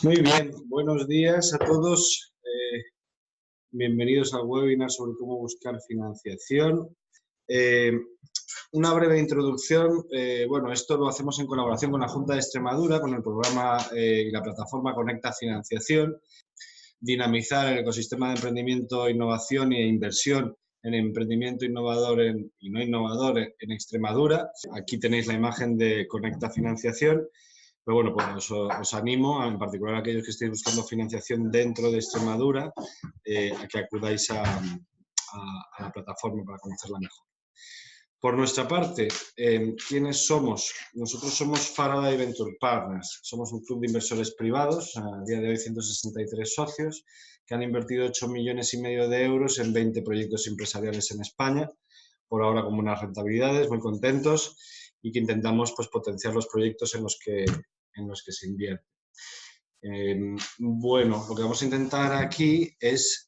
Muy bien, buenos días a todos. Bienvenidos al webinar sobre cómo buscar financiación. Una breve introducción. Bueno, esto lo hacemos en colaboración con la Junta de Extremadura, con el programa y la plataforma Conecta Financiación. Dinamizar el ecosistema de emprendimiento, innovación e inversión en emprendimiento innovador y no innovador en Extremadura. Aquí tenéis la imagen de Conecta Financiación. Pero bueno, pues os animo, en particular a aquellos que estéis buscando financiación dentro de Extremadura, a que acudáis a la plataforma para conocerla mejor. Por nuestra parte, ¿quiénes somos? Nosotros somos Faraday Venture Partners. Somos un club de inversores privados, a día de hoy 163 socios, que han invertido 8,5 millones de euros en 20 proyectos empresariales en España, por ahora con buenas rentabilidades, muy contentos, y que intentamos pues, potenciar los proyectos en los que se invierte. Bueno, lo que vamos a intentar aquí es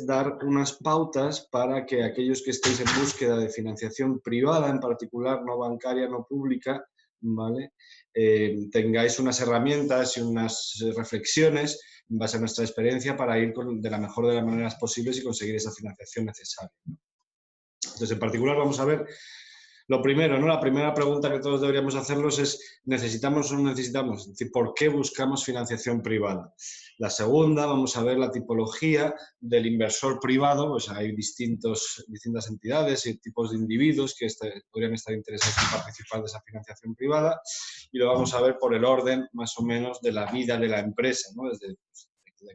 dar unas pautas para que aquellos que estéis en búsqueda de financiación privada, en particular, no bancaria, no pública, ¿vale? Tengáis unas herramientas y unas reflexiones en base a nuestra experiencia para ir de la mejor de las maneras posibles y conseguir esa financiación necesaria. Entonces, en particular, vamos a ver lo primero, ¿no? La primera pregunta que todos deberíamos hacernos es ¿necesitamos o no necesitamos? Es decir, ¿por qué buscamos financiación privada? La segunda, vamos a ver la tipología del inversor privado. Pues hay distintas entidades y tipos de individuos que podrían estar interesados en participar de esa financiación privada, y lo vamos a ver por el orden más o menos de la vida de la empresa, ¿no? Desde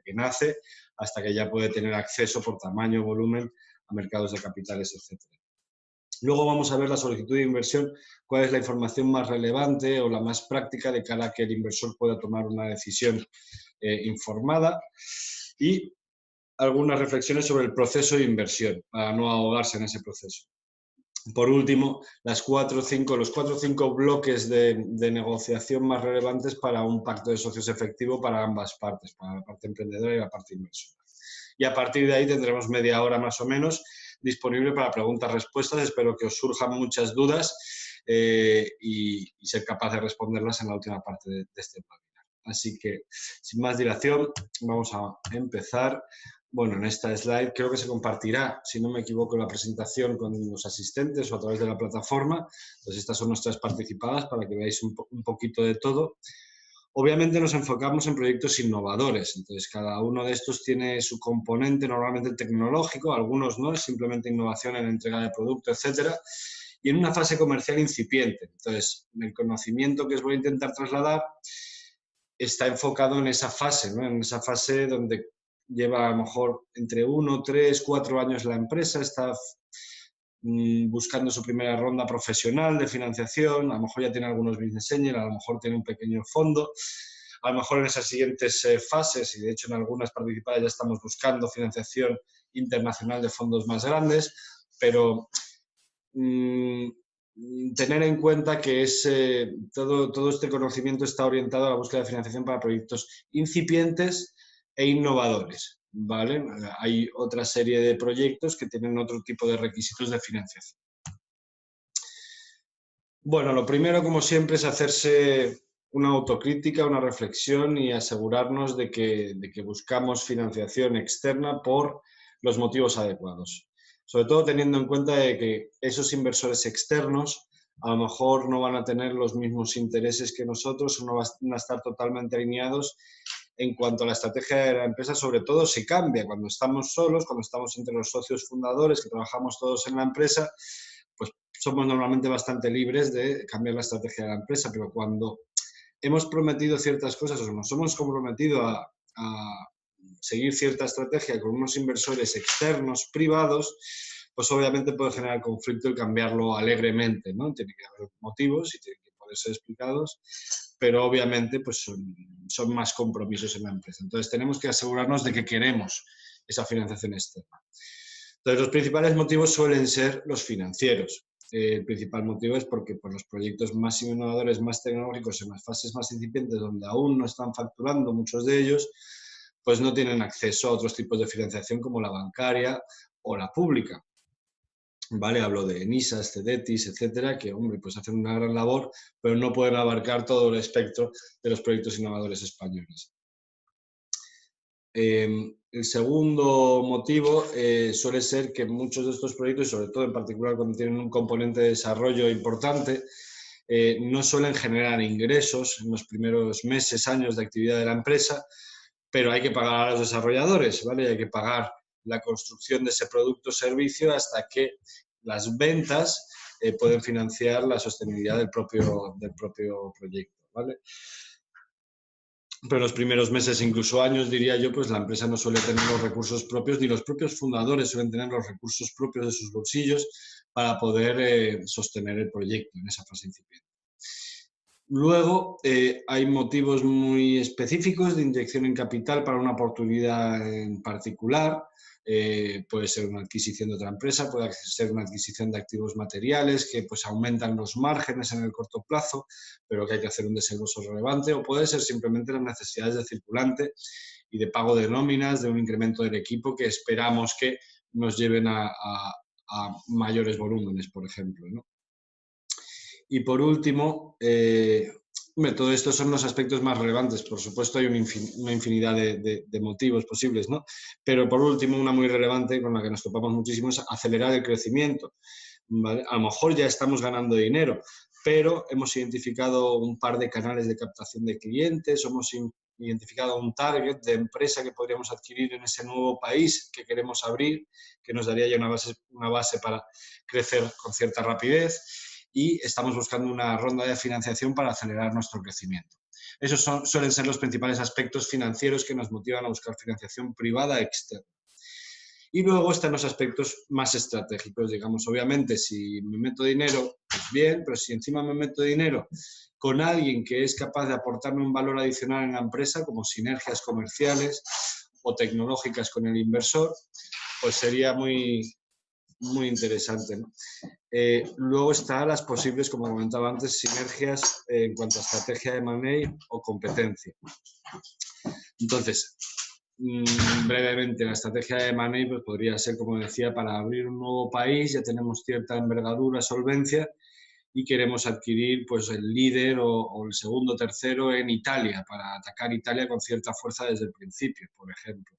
que nace hasta que ya puede tener acceso por tamaño, volumen, a mercados de capitales, etcétera. Luego vamos a ver la solicitud de inversión, cuál es la información más relevante o la más práctica de cara a que el inversor pueda tomar una decisión informada, y algunas reflexiones sobre el proceso de inversión para no ahogarse en ese proceso. Por último, los 4 o 5 bloques de negociación más relevantes para un pacto de socios efectivo para ambas partes, para la parte emprendedora y la parte inversora. Y a partir de ahí tendremos media hora más o menos disponible para preguntas-respuestas. Espero que os surjan muchas dudas y ser capaz de responderlas en la última parte de este webinar. Así que, sin más dilación, vamos a empezar. Bueno, en esta slide creo que se compartirá, si no me equivoco, la presentación con los asistentes o a través de la plataforma. Entonces, estas son nuestras participadas para que veáis un poquito de todo. Obviamente nos enfocamos en proyectos innovadores, entonces cada uno de estos tiene su componente normalmente tecnológico, algunos no, es simplemente innovación en entrega de producto, etcétera, y en una fase comercial incipiente. Entonces, el conocimiento que os voy a intentar trasladar está enfocado en esa fase, ¿no? En esa fase donde lleva a lo mejor entre 1, 3, 4 años la empresa, está buscando su primera ronda profesional de financiación, a lo mejor ya tiene algunos business angels, a lo mejor tiene un pequeño fondo, a lo mejor en esas siguientes fases, y de hecho en algunas participadas ya estamos buscando financiación internacional de fondos más grandes, pero tener en cuenta que todo este conocimiento está orientado a la búsqueda de financiación para proyectos incipientes e innovadores, ¿vale? Hay otra serie de proyectos que tienen otro tipo de requisitos de financiación. Bueno, lo primero, como siempre, es hacerse una autocrítica, una reflexión y asegurarnos de que buscamos financiación externa por los motivos adecuados. Sobre todo teniendo en cuenta de que esos inversores externos a lo mejor no van a tener los mismos intereses que nosotros o no van a estar totalmente alineados en cuanto a la estrategia de la empresa, sobre todo si cambia. Cuando estamos solos, cuando estamos entre los socios fundadores, que trabajamos todos en la empresa, pues somos normalmente bastante libres de cambiar la estrategia de la empresa, pero cuando hemos prometido ciertas cosas o nos hemos comprometido a seguir cierta estrategia con unos inversores externos, privados, pues obviamente puede generar conflicto y cambiarlo alegremente, ¿no? Tiene que haber motivos y tienen que poder ser explicados, pero obviamente pues son más compromisos en la empresa. Entonces tenemos que asegurarnos de que queremos esa financiación externa. Entonces los principales motivos suelen ser los financieros. El principal motivo es porque pues, los proyectos más innovadores, más tecnológicos, en las fases más incipientes, donde aún no están facturando muchos de ellos, pues no tienen acceso a otros tipos de financiación como la bancaria o la pública. ¿vale? Hablo de Enisas, Cedetis, etcétera, que, hombre, pues hacen una gran labor, pero no pueden abarcar todo el espectro de los proyectos innovadores españoles. El segundo motivo suele ser que muchos de estos proyectos, y sobre todo en particular cuando tienen un componente de desarrollo importante, no suelen generar ingresos en los primeros meses, años de actividad de la empresa, pero hay que pagar a los desarrolladores, ¿vale? Hay que pagar la construcción de ese producto o servicio hasta que las ventas pueden financiar la sostenibilidad del propio proyecto, ¿vale? Pero los primeros meses, incluso años, diría yo, pues la empresa no suele tener los recursos propios, ni los propios fundadores suelen tener los recursos propios de sus bolsillos para poder sostener el proyecto en esa fase incipiente. Luego, hay motivos muy específicos de inyección en capital para una oportunidad en particular. Puede ser una adquisición de otra empresa, puede ser una adquisición de activos materiales que pues, aumentan los márgenes en el corto plazo, pero que hay que hacer un desembolso relevante, o puede ser simplemente las necesidades de circulante y de pago de nóminas, de un incremento del equipo que esperamos que nos lleven a mayores volúmenes, por ejemplo, ¿no? Y por último, todo esto son los aspectos más relevantes. Por supuesto, hay una infinidad de motivos posibles, ¿no? Pero por último, una muy relevante con la que nos topamos muchísimo es acelerar el crecimiento, ¿vale? A lo mejor ya estamos ganando dinero, pero hemos identificado un par de canales de captación de clientes, hemos identificado un target de empresa que podríamos adquirir en ese nuevo país que queremos abrir, que nos daría ya una base para crecer con cierta rapidez, y estamos buscando una ronda de financiación para acelerar nuestro crecimiento. Esos suelen ser los principales aspectos financieros que nos motivan a buscar financiación privada externa. Y luego están los aspectos más estratégicos, digamos, obviamente, si me meto dinero, pues bien, pero si encima me meto dinero con alguien que es capaz de aportarme un valor adicional en la empresa, como sinergias comerciales o tecnológicas con el inversor, pues sería muy interesante, ¿no? Luego están las posibles, como comentaba antes, sinergias en cuanto a estrategia de M&A o competencia. Entonces, brevemente, la estrategia de M&A pues, podría ser, como decía, para abrir un nuevo país, ya tenemos cierta envergadura, solvencia, y queremos adquirir pues, el líder o el segundo o tercero en Italia, para atacar Italia con cierta fuerza desde el principio, por ejemplo.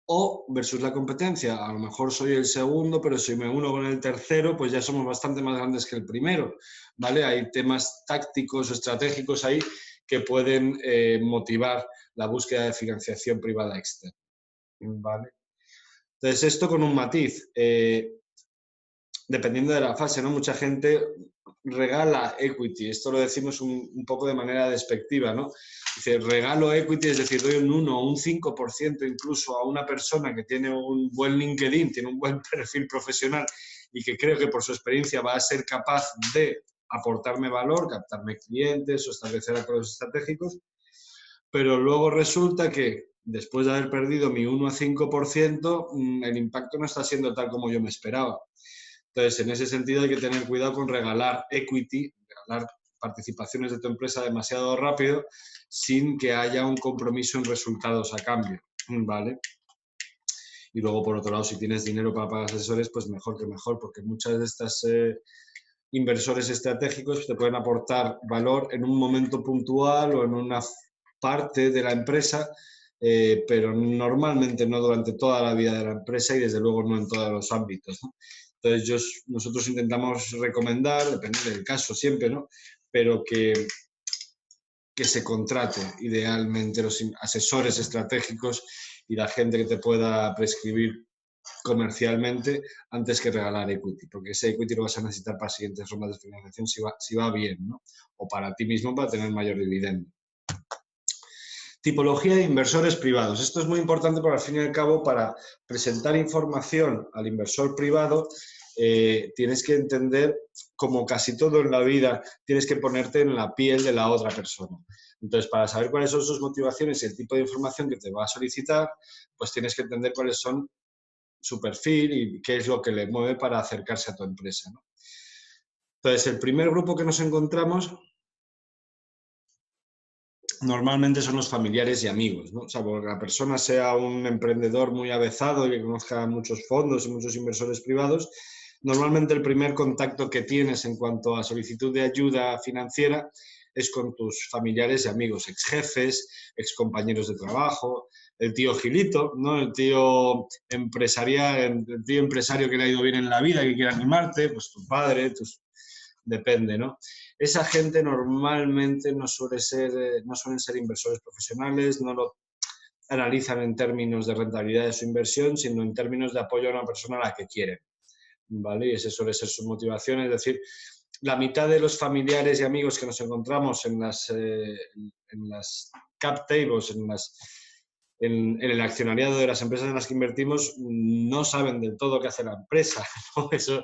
O versus la competencia, a lo mejor soy el segundo, pero si me uno con el tercero, pues ya somos bastante más grandes que el primero, ¿vale? Hay temas tácticos o estratégicos ahí que pueden motivar la búsqueda de financiación privada externa, ¿vale? Entonces, esto con un matiz, dependiendo de la fase, ¿no? Mucha gente regala equity, esto lo decimos un poco de manera despectiva, ¿no? Dice, regalo equity, es decir, doy un 1 o un 5% incluso a una persona que tiene un buen LinkedIn, tiene un buen perfil profesional y que creo que por su experiencia va a ser capaz de aportarme valor, captarme clientes o establecer acuerdos estratégicos, pero luego resulta que después de haber perdido mi 1 a 5%, el impacto no está siendo tal como yo me esperaba. Entonces, en ese sentido hay que tener cuidado con regalar equity, regalar participaciones de tu empresa demasiado rápido sin que haya un compromiso en resultados a cambio, ¿vale? Y luego, por otro lado, si tienes dinero para pagar asesores, pues mejor que mejor, porque muchas de estas inversores estratégicos te pueden aportar valor en un momento puntual o en una parte de la empresa, pero normalmente no durante toda la vida de la empresa y desde luego no en todos los ámbitos, ¿no? Entonces, nosotros intentamos recomendar, depende del caso siempre, ¿no? Pero que se contrate idealmente los asesores estratégicos y la gente que te pueda prescribir comercialmente antes que regalar equity, porque ese equity lo vas a necesitar para siguientes rondas de financiación si va bien, ¿no? O para ti mismo para tener mayor dividendo. Tipología de inversores privados. Esto es muy importante porque al fin y al cabo para presentar información al inversor privado tienes que entender, como casi todo en la vida, tienes que ponerte en la piel de la otra persona. Entonces, para saber cuáles son sus motivaciones y el tipo de información que te va a solicitar, pues tienes que entender cuáles son su perfil y qué es lo que le mueve para acercarse a tu empresa, ¿no? Entonces, el primer grupo que nos encontramos normalmente son los familiares y amigos, ¿no? O sea, porque la persona sea un emprendedor muy avezado y que conozca muchos fondos y muchos inversores privados, Normalmente el primer contacto que tienes en cuanto a solicitud de ayuda financiera es con tus familiares y amigos, ex jefes, ex compañeros de trabajo, el tío Gilito, ¿no? El tío empresarial, el tío empresario que le ha ido bien en la vida, que quiere animarte, pues tu padre, depende, ¿no? Esa gente normalmente no suelen ser inversores profesionales, no lo analizan en términos de rentabilidad de su inversión, sino en términos de apoyo a una persona a la que quieren, ¿vale? Y esa suele ser su motivación, es decir, la mitad de los familiares y amigos que nos encontramos en las cap tables, en el accionariado de las empresas en las que invertimos, no saben del todo qué hace la empresa, ¿no? Eso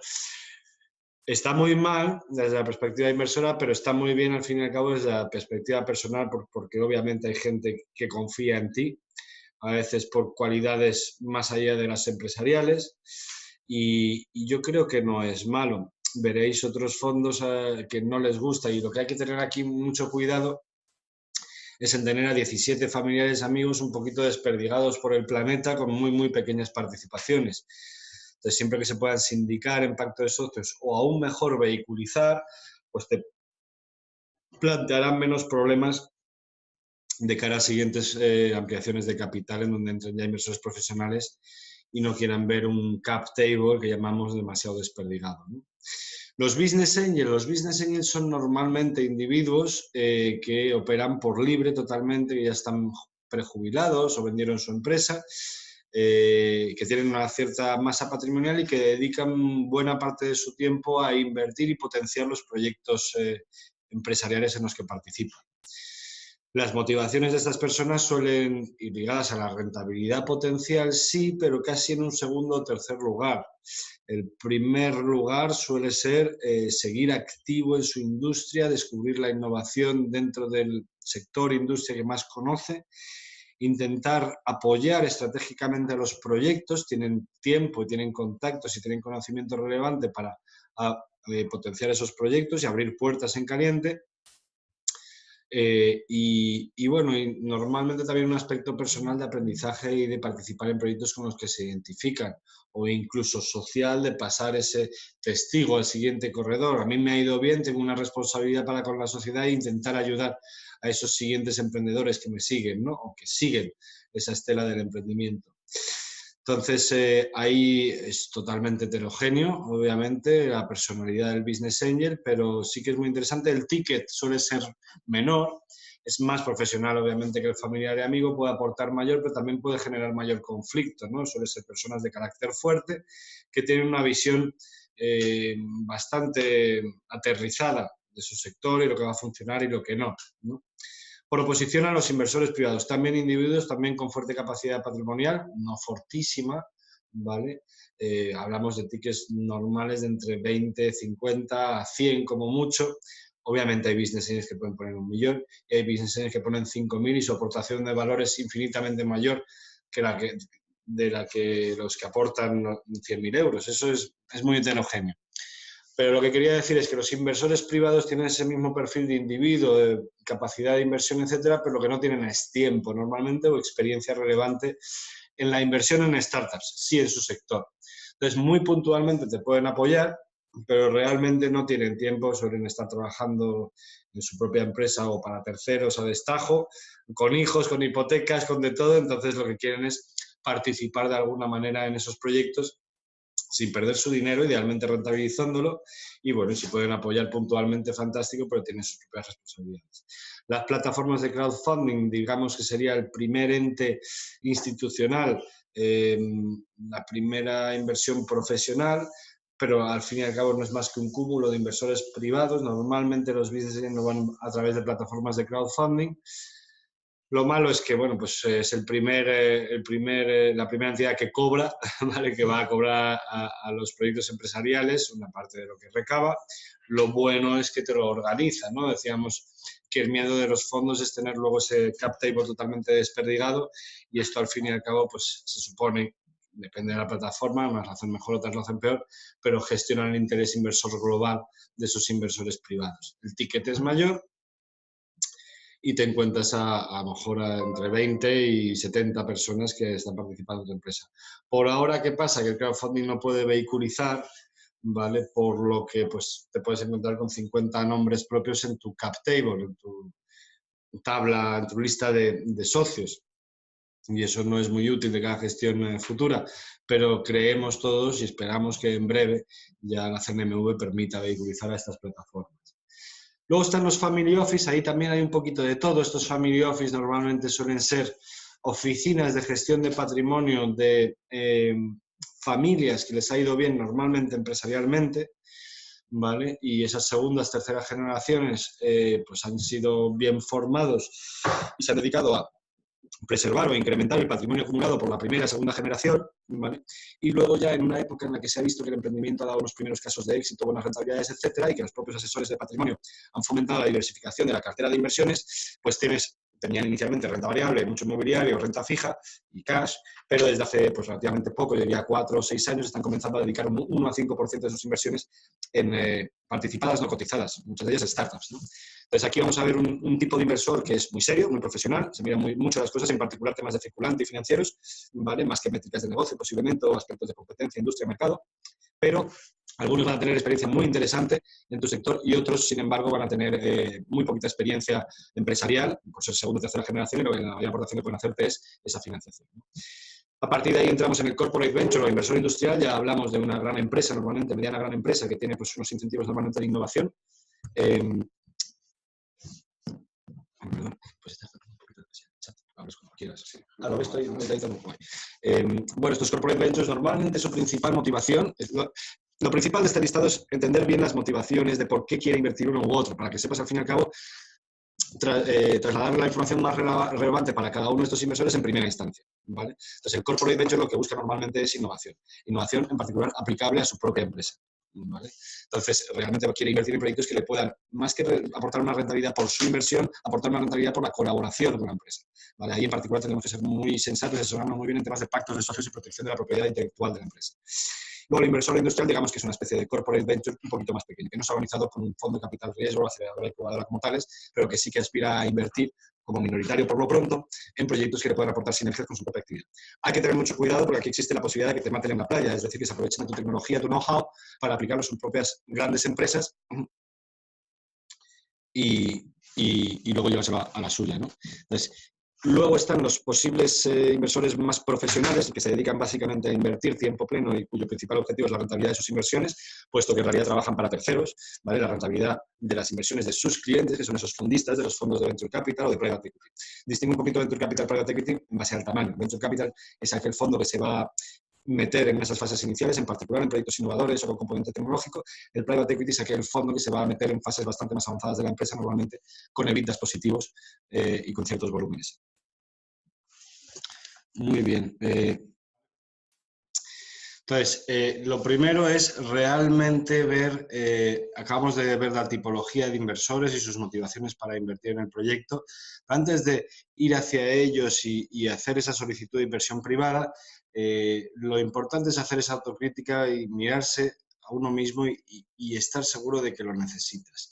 está muy mal desde la perspectiva inversora, pero está muy bien al fin y al cabo desde la perspectiva personal, porque obviamente hay gente que confía en ti, a veces por cualidades más allá de las empresariales, y yo creo que no es malo. Veréis otros fondos que no les gusta, y lo que hay que tener aquí mucho cuidado es en tener a 17 familiares amigos un poquito desperdigados por el planeta con muy, muy pequeñas participaciones. Entonces, siempre que se puedan sindicar en pacto de socios o aún mejor vehiculizar, pues te plantearán menos problemas de cara a siguientes ampliaciones de capital en donde entren ya inversores profesionales y no quieran ver un cap table que llamamos demasiado desperdigado, ¿no? Los business angels son normalmente individuos que operan por libre totalmente, que ya están prejubilados o vendieron su empresa, que tienen una cierta masa patrimonial y que dedican buena parte de su tiempo a invertir y potenciar los proyectos empresariales en los que participan. Las motivaciones de estas personas suelen ir ligadas a la rentabilidad potencial, sí, pero casi en un segundo o tercer lugar. El primer lugar suele ser seguir activo en su industria, descubrir la innovación dentro del sector, industria que más conoce, intentar apoyar estratégicamente a los proyectos, tienen tiempo, tienen contactos y tienen conocimiento relevante para potenciar esos proyectos y abrir puertas en caliente. Bueno, y normalmente también un aspecto personal de aprendizaje y de participar en proyectos con los que se identifican, o incluso social, de pasar ese testigo al siguiente corredor. A mí me ha ido bien, tengo una responsabilidad para con la sociedad e intentar ayudar a esos siguientes emprendedores que me siguen, ¿no? O que siguen esa estela del emprendimiento. Entonces, ahí es totalmente heterogéneo, obviamente, la personalidad del business angel, pero sí que es muy interesante. El ticket suele ser menor, es más profesional, obviamente, que el familiar y amigo, puede aportar mayor, pero también puede generar mayor conflicto, ¿no? Suele ser personas de carácter fuerte que tienen una visión bastante aterrizada de su sector y lo que va a funcionar y lo que no, ¿no? Por oposición a los inversores privados, también individuos, también con fuerte capacidad patrimonial, no fortísima, ¿vale? Hablamos de tickets normales de entre 20, 50 a 100 como mucho. Obviamente hay business angels que pueden poner 1 millón y hay business angels que ponen 5.000 y su aportación de valor es infinitamente mayor que de la que los que aportan 100.000 euros. Eso es muy heterogéneo. Pero lo que quería decir es que los inversores privados tienen ese mismo perfil de individuo, de capacidad de inversión, etcétera, pero lo que no tienen es tiempo normalmente o experiencia relevante en la inversión en startups, sí en su sector. Entonces, muy puntualmente te pueden apoyar, pero realmente no tienen tiempo, suelen estar trabajando en su propia empresa o para terceros a destajo, con hijos, con hipotecas, con de todo. Entonces, lo que quieren es participar de alguna manera en esos proyectos sin perder su dinero, idealmente rentabilizándolo, y bueno, si pueden apoyar puntualmente, fantástico, pero tienen sus propias responsabilidades. Las plataformas de crowdfunding, digamos que sería el primer ente institucional, la primera inversión profesional, pero al fin y al cabo no es más que un cúmulo de inversores privados. Normalmente los business angels no van a través de plataformas de crowdfunding. Lo malo es que, bueno, pues es la primera entidad que cobra, ¿vale? Que va a cobrar a los proyectos empresariales una parte de lo que recaba. Lo bueno es que te lo organiza, ¿no? Decíamos que el miedo de los fondos es tener luego ese cap table totalmente desperdigado y esto al fin y al cabo, pues se supone, depende de la plataforma, unas lo hacen mejor, otras lo hacen peor, pero gestionan el interés inversor global de esos inversores privados. El ticket es mayor y te encuentras a lo mejor entre 20 y 70 personas que están participando en tu empresa. Por ahora, ¿qué pasa? Que el crowdfunding no puede vehiculizar, ¿vale? Por lo que pues, te puedes encontrar con 50 nombres propios en tu cap table, en tu tabla, en tu lista de socios. Y eso no es muy útil de cada gestión futura, pero creemos todos y esperamos que en breve ya la CNMV permita vehiculizar a estas plataformas. Luego están los family office, ahí también hay un poquito de todo. Estos family office normalmente suelen ser oficinas de gestión de patrimonio de familias que les ha ido bien normalmente empresarialmente, ¿vale? Y esas segundas, terceras generaciones pues han sido bien formados y se han dedicado a preservar o incrementar el patrimonio acumulado por la primera y segunda generación, ¿vale? Y luego ya en una época en la que se ha visto que el emprendimiento ha dado los primeros casos de éxito, buenas rentabilidades, etcétera, y que los propios asesores de patrimonio han fomentado la diversificación de la cartera de inversiones, pues tenían inicialmente renta variable, mucho inmobiliario, renta fija y cash, pero desde hace pues, relativamente poco, yo diría 4 o 6 años, están comenzando a dedicar un 1 a 5% de sus inversiones en participadas no cotizadas, muchas de ellas startups, ¿no? Entonces aquí vamos a ver un tipo de inversor que es muy serio, muy profesional, se mira mucho las cosas, en particular temas de circulante y financieros, ¿vale? Más que métricas de negocio posiblemente, o aspectos de competencia, industria, mercado, pero algunos van a tener experiencia muy interesante en tu sector y otros, sin embargo, van a tener muy poquita experiencia empresarial, por ser segunda o tercera generación, y lo que la mayor aportación que pueden hacerte es esa financiación, ¿no? A partir de ahí entramos en el corporate venture o inversor industrial, ya hablamos de una gran empresa, normalmente mediana gran empresa, que tiene pues, unos incentivos normalmente de innovación. Perdón, pues está un poquito de chat, hablas como quieras. Sí. Lo ves, estoy muy guay. Bueno, estos corporate ventures normalmente su principal motivación, lo principal de este listado es entender bien las motivaciones de por qué quiere invertir uno u otro, para que sepas al fin y al cabo trasladar la información más relevante para cada uno de estos inversores en primera instancia, ¿vale? Entonces, el corporate venture lo que busca normalmente es innovación. Innovación, en particular, aplicable a su propia empresa, ¿vale? Entonces, realmente quiere invertir en proyectos que le puedan, más que aportar una rentabilidad por su inversión, aportar una rentabilidad por la colaboración con la empresa, ¿vale? Ahí, en particular, tenemos que ser muy sensatos, asesorarnos muy bien en temas de pactos de socios y protección de la propiedad intelectual de la empresa. Luego, el inversor industrial, digamos que es una especie de corporate venture un poquito más pequeño, que no se ha organizado con un fondo de capital riesgo, aceleradora y incubadora como tales, pero que sí que aspira a invertir como minoritario por lo pronto en proyectos que le puedan aportar sinergias con su propia actividad. Hay que tener mucho cuidado porque aquí existe la posibilidad de que te maten en la playa, es decir, que se aprovechen de tu tecnología, tu know-how, para aplicarlo en sus propias grandes empresas y luego llevárselo a la suya, ¿no? Entonces, luego están los posibles inversores más profesionales que se dedican básicamente a invertir tiempo pleno y cuyo principal objetivo es la rentabilidad de sus inversiones, puesto que en realidad trabajan para terceros, ¿vale? La rentabilidad de las inversiones de sus clientes, que son esos fondistas de los fondos de Venture Capital o de Private Equity. Distingue un poquito Venture Capital, Private Equity en base al tamaño. Venture Capital es aquel fondo que se va meter en esas fases iniciales, en particular en proyectos innovadores o con componente tecnológico. El private equity es aquel fondo que se va a meter en fases bastante más avanzadas de la empresa, normalmente con EBITDAs positivos y con ciertos volúmenes. Muy bien. Entonces, lo primero es realmente ver, acabamos de ver la tipología de inversores y sus motivaciones para invertir en el proyecto. Antes de ir hacia ellos y hacer esa solicitud de inversión privada, lo importante es hacer esa autocrítica y mirarse a uno mismo y estar seguro de que lo necesitas.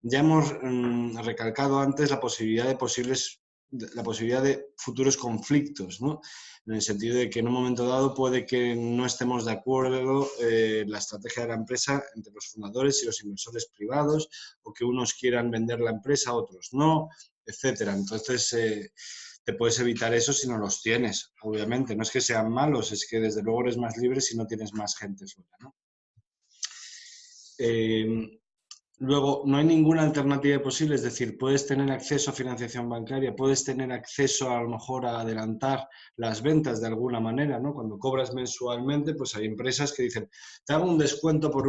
Ya hemos recalcado antes la posibilidad de futuros conflictos, ¿no? En el sentido de que en un momento dado puede que no estemos de acuerdo la estrategia de la empresa entre los fundadores y los inversores privados, o que unos quieran vender la empresa, otros no, etcétera. Entonces, te puedes evitar eso si no los tienes, obviamente. No es que sean malos, es que desde luego eres más libre si no tienes más gente fuera, ¿no? Luego, no hay ninguna alternativa posible, es decir, puedes tener acceso a financiación bancaria, puedes tener acceso a lo mejor a adelantar las ventas de alguna manera, ¿no? Cuando cobras mensualmente, pues hay empresas que dicen, te hago un descuento por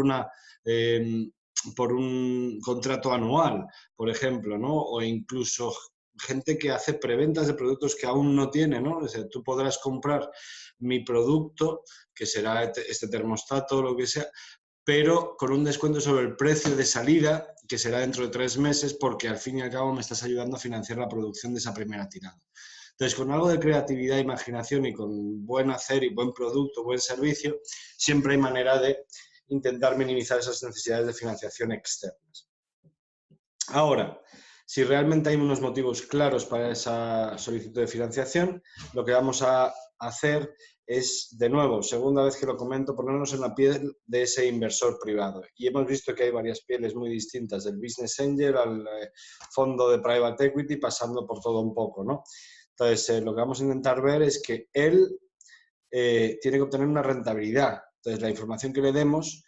un contrato anual, por ejemplo, ¿no? O incluso gente que hace preventas de productos que aún no tiene, ¿no? O sea, tú podrás comprar mi producto, que será este termostato o lo que sea, pero con un descuento sobre el precio de salida, que será dentro de 3 meses, porque al fin y al cabo me estás ayudando a financiar la producción de esa primera tirada. Entonces, con algo de creatividad, imaginación y con buen hacer y buen producto, buen servicio, siempre hay manera de intentar minimizar esas necesidades de financiación externas. Ahora, si realmente hay unos motivos claros para esa solicitud de financiación, lo que vamos a hacer es, de nuevo, segunda vez que lo comento, ponernos en la piel de ese inversor privado. Y hemos visto que hay varias pieles muy distintas, del business angel al fondo de private equity, pasando por todo un poco, ¿no? Entonces, lo que vamos a intentar ver es que él tiene que obtener una rentabilidad. Entonces, la información que le demos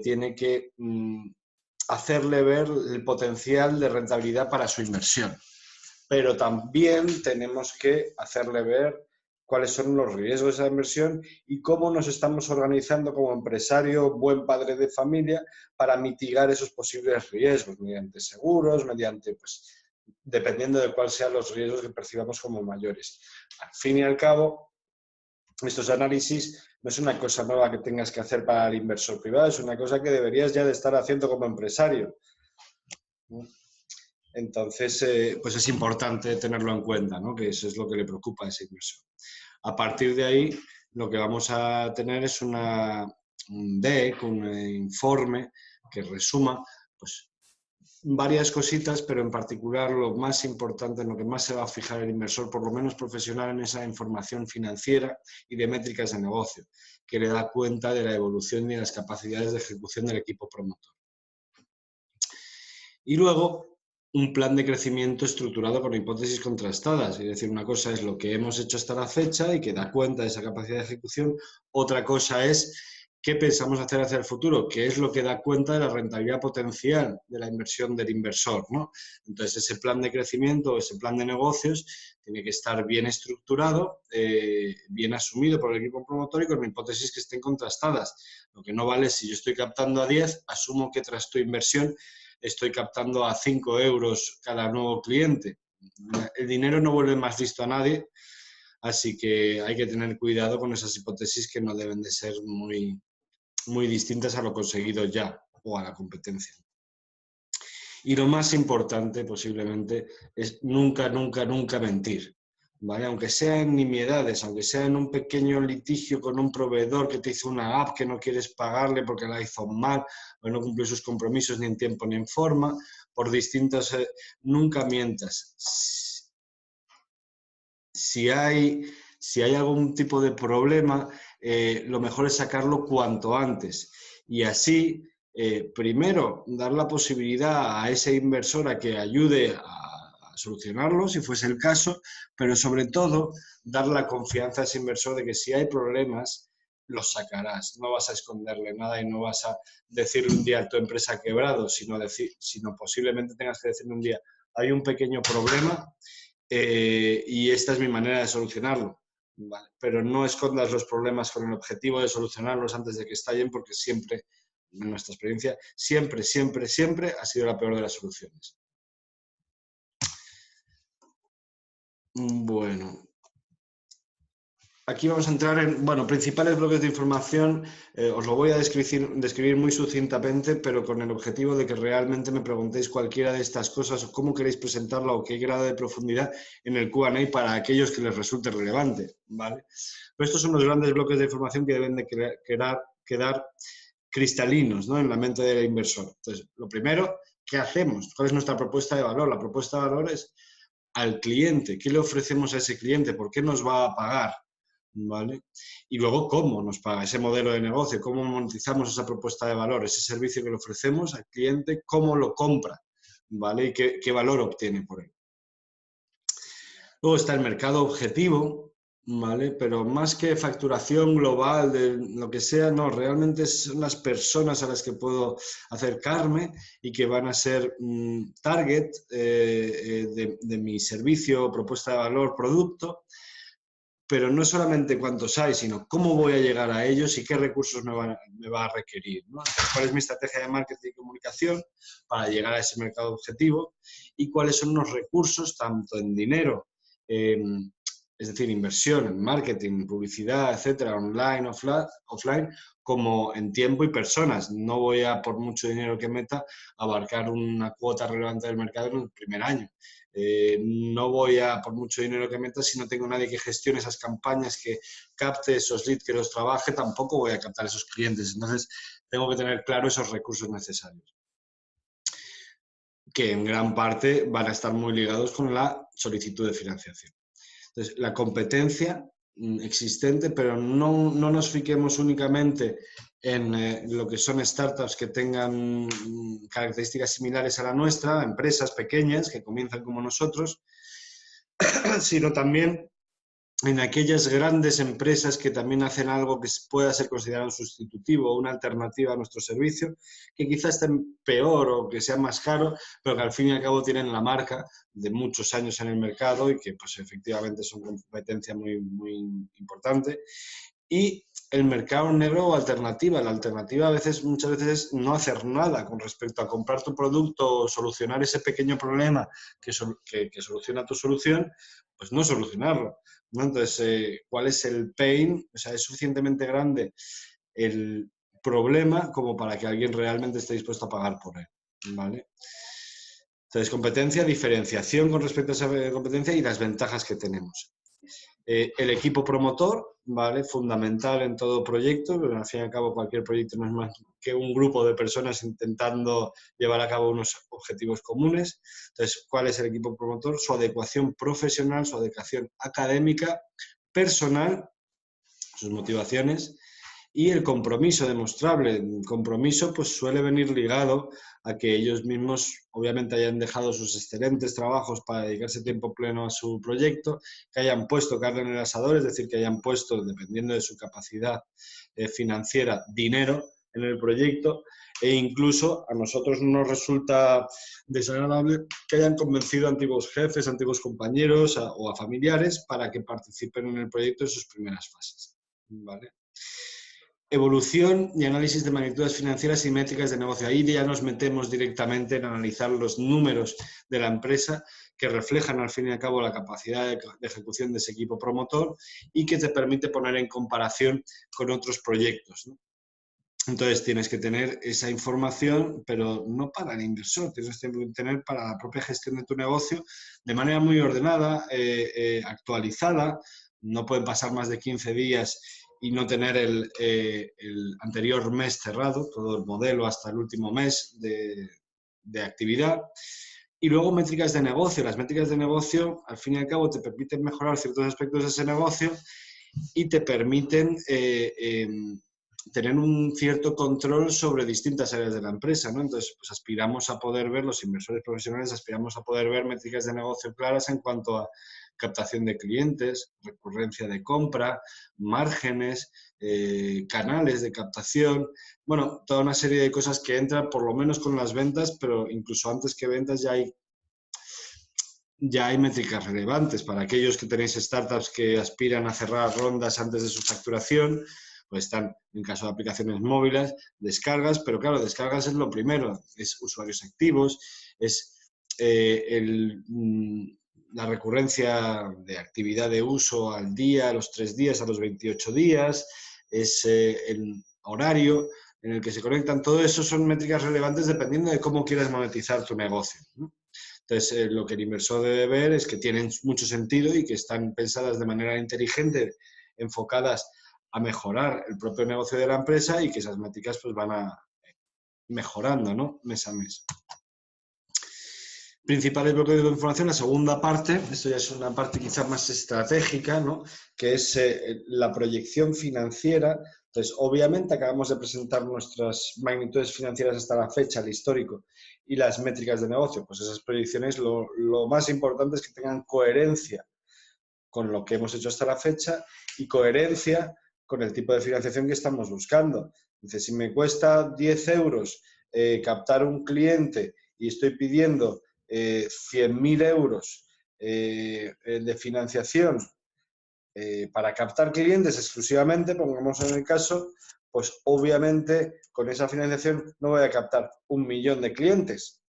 tiene que hacerle ver el potencial de rentabilidad para su inversión. Pero también tenemos que hacerle ver cuáles son los riesgos de esa inversión y cómo nos estamos organizando como empresario, buen padre de familia, para mitigar esos posibles riesgos, mediante seguros, mediante, pues, dependiendo de cuáles sean los riesgos que percibamos como mayores. Al fin y al cabo, estos análisis no es una cosa nueva que tengas que hacer para el inversor privado, es una cosa que deberías ya de estar haciendo como empresario. Entonces, pues es importante tenerlo en cuenta, ¿no? Que eso es lo que le preocupa a ese inversor. A partir de ahí, lo que vamos a tener es un deck, un informe que resuma, pues, varias cositas, pero en particular lo más importante, en lo que más se va a fijar el inversor, por lo menos profesional, en esa información financiera y de métricas de negocio, que le da cuenta de la evolución y de las capacidades de ejecución del equipo promotor. Y luego, un plan de crecimiento estructurado con hipótesis contrastadas. Es decir, una cosa es lo que hemos hecho hasta la fecha y que da cuenta de esa capacidad de ejecución. Otra cosa es qué pensamos hacer hacia el futuro, que es lo que da cuenta de la rentabilidad potencial de la inversión del inversor, ¿no? Entonces, ese plan de crecimiento, ese plan de negocios, tiene que estar bien estructurado, bien asumido por el equipo promotor y con hipótesis que estén contrastadas. Lo que no vale es, si yo estoy captando a 10, asumo que tras tu inversión estoy captando a 5 euros cada nuevo cliente. El dinero no vuelve más visto a nadie, así que hay que tener cuidado con esas hipótesis que no deben de ser muy, muy distintas a lo conseguido ya o a la competencia. Y lo más importante, posiblemente, es nunca, nunca, nunca mentir. ¿Vale? Aunque sea en nimiedades, aunque sea en un pequeño litigio con un proveedor que te hizo una app que no quieres pagarle porque la hizo mal o no cumplió sus compromisos ni en tiempo ni en forma, por distintos... nunca mientas. Si hay algún tipo de problema, lo mejor es sacarlo cuanto antes. Y así, primero, dar la posibilidad a ese inversor a que ayude a solucionarlo, si fuese el caso, pero sobre todo, dar la confianza a ese inversor de que si hay problemas, los sacarás. No vas a esconderle nada y no vas a decirle un día a tu empresa ha quebrado, sino posiblemente tengas que decirle un día, hay un pequeño problema, y esta es mi manera de solucionarlo. Vale. Pero no escondas los problemas con el objetivo de solucionarlos antes de que estallen, porque siempre, en nuestra experiencia, siempre, siempre, siempre ha sido la peor de las soluciones. Bueno, aquí vamos a entrar en, principales bloques de información. Os lo voy a describir muy sucintamente, pero con el objetivo de que realmente me preguntéis cualquiera de estas cosas o cómo queréis presentarla o qué grado de profundidad en el Q&A para aquellos que les resulte relevante, ¿vale? Pero estos son los grandes bloques de información que deben de quedar cristalinos, ¿no?, en la mente del inversor. Entonces, lo primero, ¿qué hacemos? ¿Cuál es nuestra propuesta de valor? La propuesta de valor es al cliente. ¿Qué le ofrecemos a ese cliente? ¿Por qué nos va a pagar? ¿Vale? Y luego, ¿cómo nos paga ese modelo de negocio? ¿Cómo monetizamos esa propuesta de valor? Ese servicio que le ofrecemos al cliente, ¿cómo lo compra? ¿Vale? ¿Y qué valor obtiene por él? Luego está el mercado objetivo, ¿vale? Pero más que facturación global de lo que sea, no, realmente son las personas a las que puedo acercarme y que van a ser target de mi servicio, propuesta de valor, producto. Pero no solamente cuántos hay, sino cómo voy a llegar a ellos y qué recursos me va a requerir, ¿no? ¿Cuál es mi estrategia de marketing y comunicación para llegar a ese mercado objetivo? Y cuáles son los recursos, tanto en dinero, es decir, inversión en marketing, publicidad, etcétera, online, offline, como en tiempo y personas. No voy a, por mucho dinero que meta, abarcar una cuota relevante del mercado en el primer año. No voy a, por mucho dinero que meta, si no tengo nadie que gestione esas campañas, que capte esos leads, que los trabaje, tampoco voy a captar esos clientes. Entonces, tengo que tener claro esos recursos necesarios, que en gran parte van a estar muy ligados con la solicitud de financiación. Entonces, la competencia existente, pero no nos fiquemos únicamente en lo que son startups que tengan características similares a la nuestra, empresas pequeñas que comienzan como nosotros, sino también en aquellas grandes empresas que también hacen algo que pueda ser considerado un sustitutivo, una alternativa a nuestro servicio, que quizás estén peor o que sea más caro, pero que al fin y al cabo tienen la marca de muchos años en el mercado y que pues efectivamente son competencia muy, muy importante. Y el mercado negro o alternativa. La alternativa muchas veces es no hacer nada con respecto a comprar tu producto o solucionar ese pequeño problema que soluciona tu solución, pues no solucionarlo, ¿no? Entonces, ¿cuál es el pain? O sea, es suficientemente grande el problema como para que alguien realmente esté dispuesto a pagar por él, ¿vale? Entonces, competencia, diferenciación con respecto a esa competencia y las ventajas que tenemos. El equipo promotor, ¿vale? Fundamental en todo proyecto, pero al fin y al cabo cualquier proyecto no es más que un grupo de personas intentando llevar a cabo unos objetivos comunes. Entonces, ¿cuál es el equipo promotor? Su adecuación profesional, su adecuación académica, personal, sus motivaciones y el compromiso demostrable. El compromiso pues suele venir ligado a que ellos mismos obviamente hayan dejado sus excelentes trabajos para dedicarse tiempo pleno a su proyecto, que hayan puesto carne en el asador, es decir, que hayan puesto, dependiendo de su capacidad financiera, dinero en el proyecto, e incluso a nosotros nos resulta desagradable que hayan convencido a antiguos jefes, a antiguos compañeros o a familiares para que participen en el proyecto en sus primeras fases, ¿vale? Evolución y análisis de magnitudes financieras y métricas de negocio. Ahí ya nos metemos directamente en analizar los números de la empresa que reflejan al fin y al cabo la capacidad de ejecución de ese equipo promotor y que te permite poner en comparación con otros proyectos, ¿no? Entonces tienes que tener esa información, pero no para el inversor, tienes que tener para la propia gestión de tu negocio de manera muy ordenada, actualizada. No pueden pasar más de 15 días y no tener el anterior mes cerrado, todo el modelo hasta el último mes de actividad. Y luego métricas de negocio. Las métricas de negocio, al fin y al cabo, te permiten mejorar ciertos aspectos de ese negocio y te permiten tener un cierto control sobre distintas áreas de la empresa, ¿no? Entonces, pues aspiramos a poder ver, los inversores profesionales aspiramos a poder ver métricas de negocio claras en cuanto a captación de clientes, recurrencia de compra, márgenes, canales de captación, bueno, toda una serie de cosas que entran por lo menos con las ventas, pero incluso antes que ventas ya hay métricas relevantes. Para aquellos que tenéis startups que aspiran a cerrar rondas antes de su facturación, pues están, en caso de aplicaciones móviles, descargas, pero claro, descargas es lo primero, es usuarios activos, es la recurrencia de actividad de uso al día, a los 3 días, a los 28 días, es el horario en el que se conectan. Todo eso son métricas relevantes dependiendo de cómo quieras monetizar tu negocio, ¿no? Entonces, lo que el inversor debe ver es que tienen mucho sentido y que están pensadas de manera inteligente, enfocadas a mejorar el propio negocio de la empresa y que esas métricas pues van mejorando, ¿no? Mes a mes. Principales bloques de información, la segunda parte, esto ya es una parte quizás más estratégica, ¿no? Que es la proyección financiera. Entonces, obviamente acabamos de presentar nuestras magnitudes financieras hasta la fecha, el histórico, y las métricas de negocio. Pues esas proyecciones lo más importante es que tengan coherencia con lo que hemos hecho hasta la fecha y coherencia con el tipo de financiación que estamos buscando. Entonces, si me cuesta 10 euros captar un cliente y estoy pidiendo 100.000 euros de financiación para captar clientes exclusivamente, pongamos en el caso, pues obviamente con esa financiación no voy a captar 1 millón de clientes,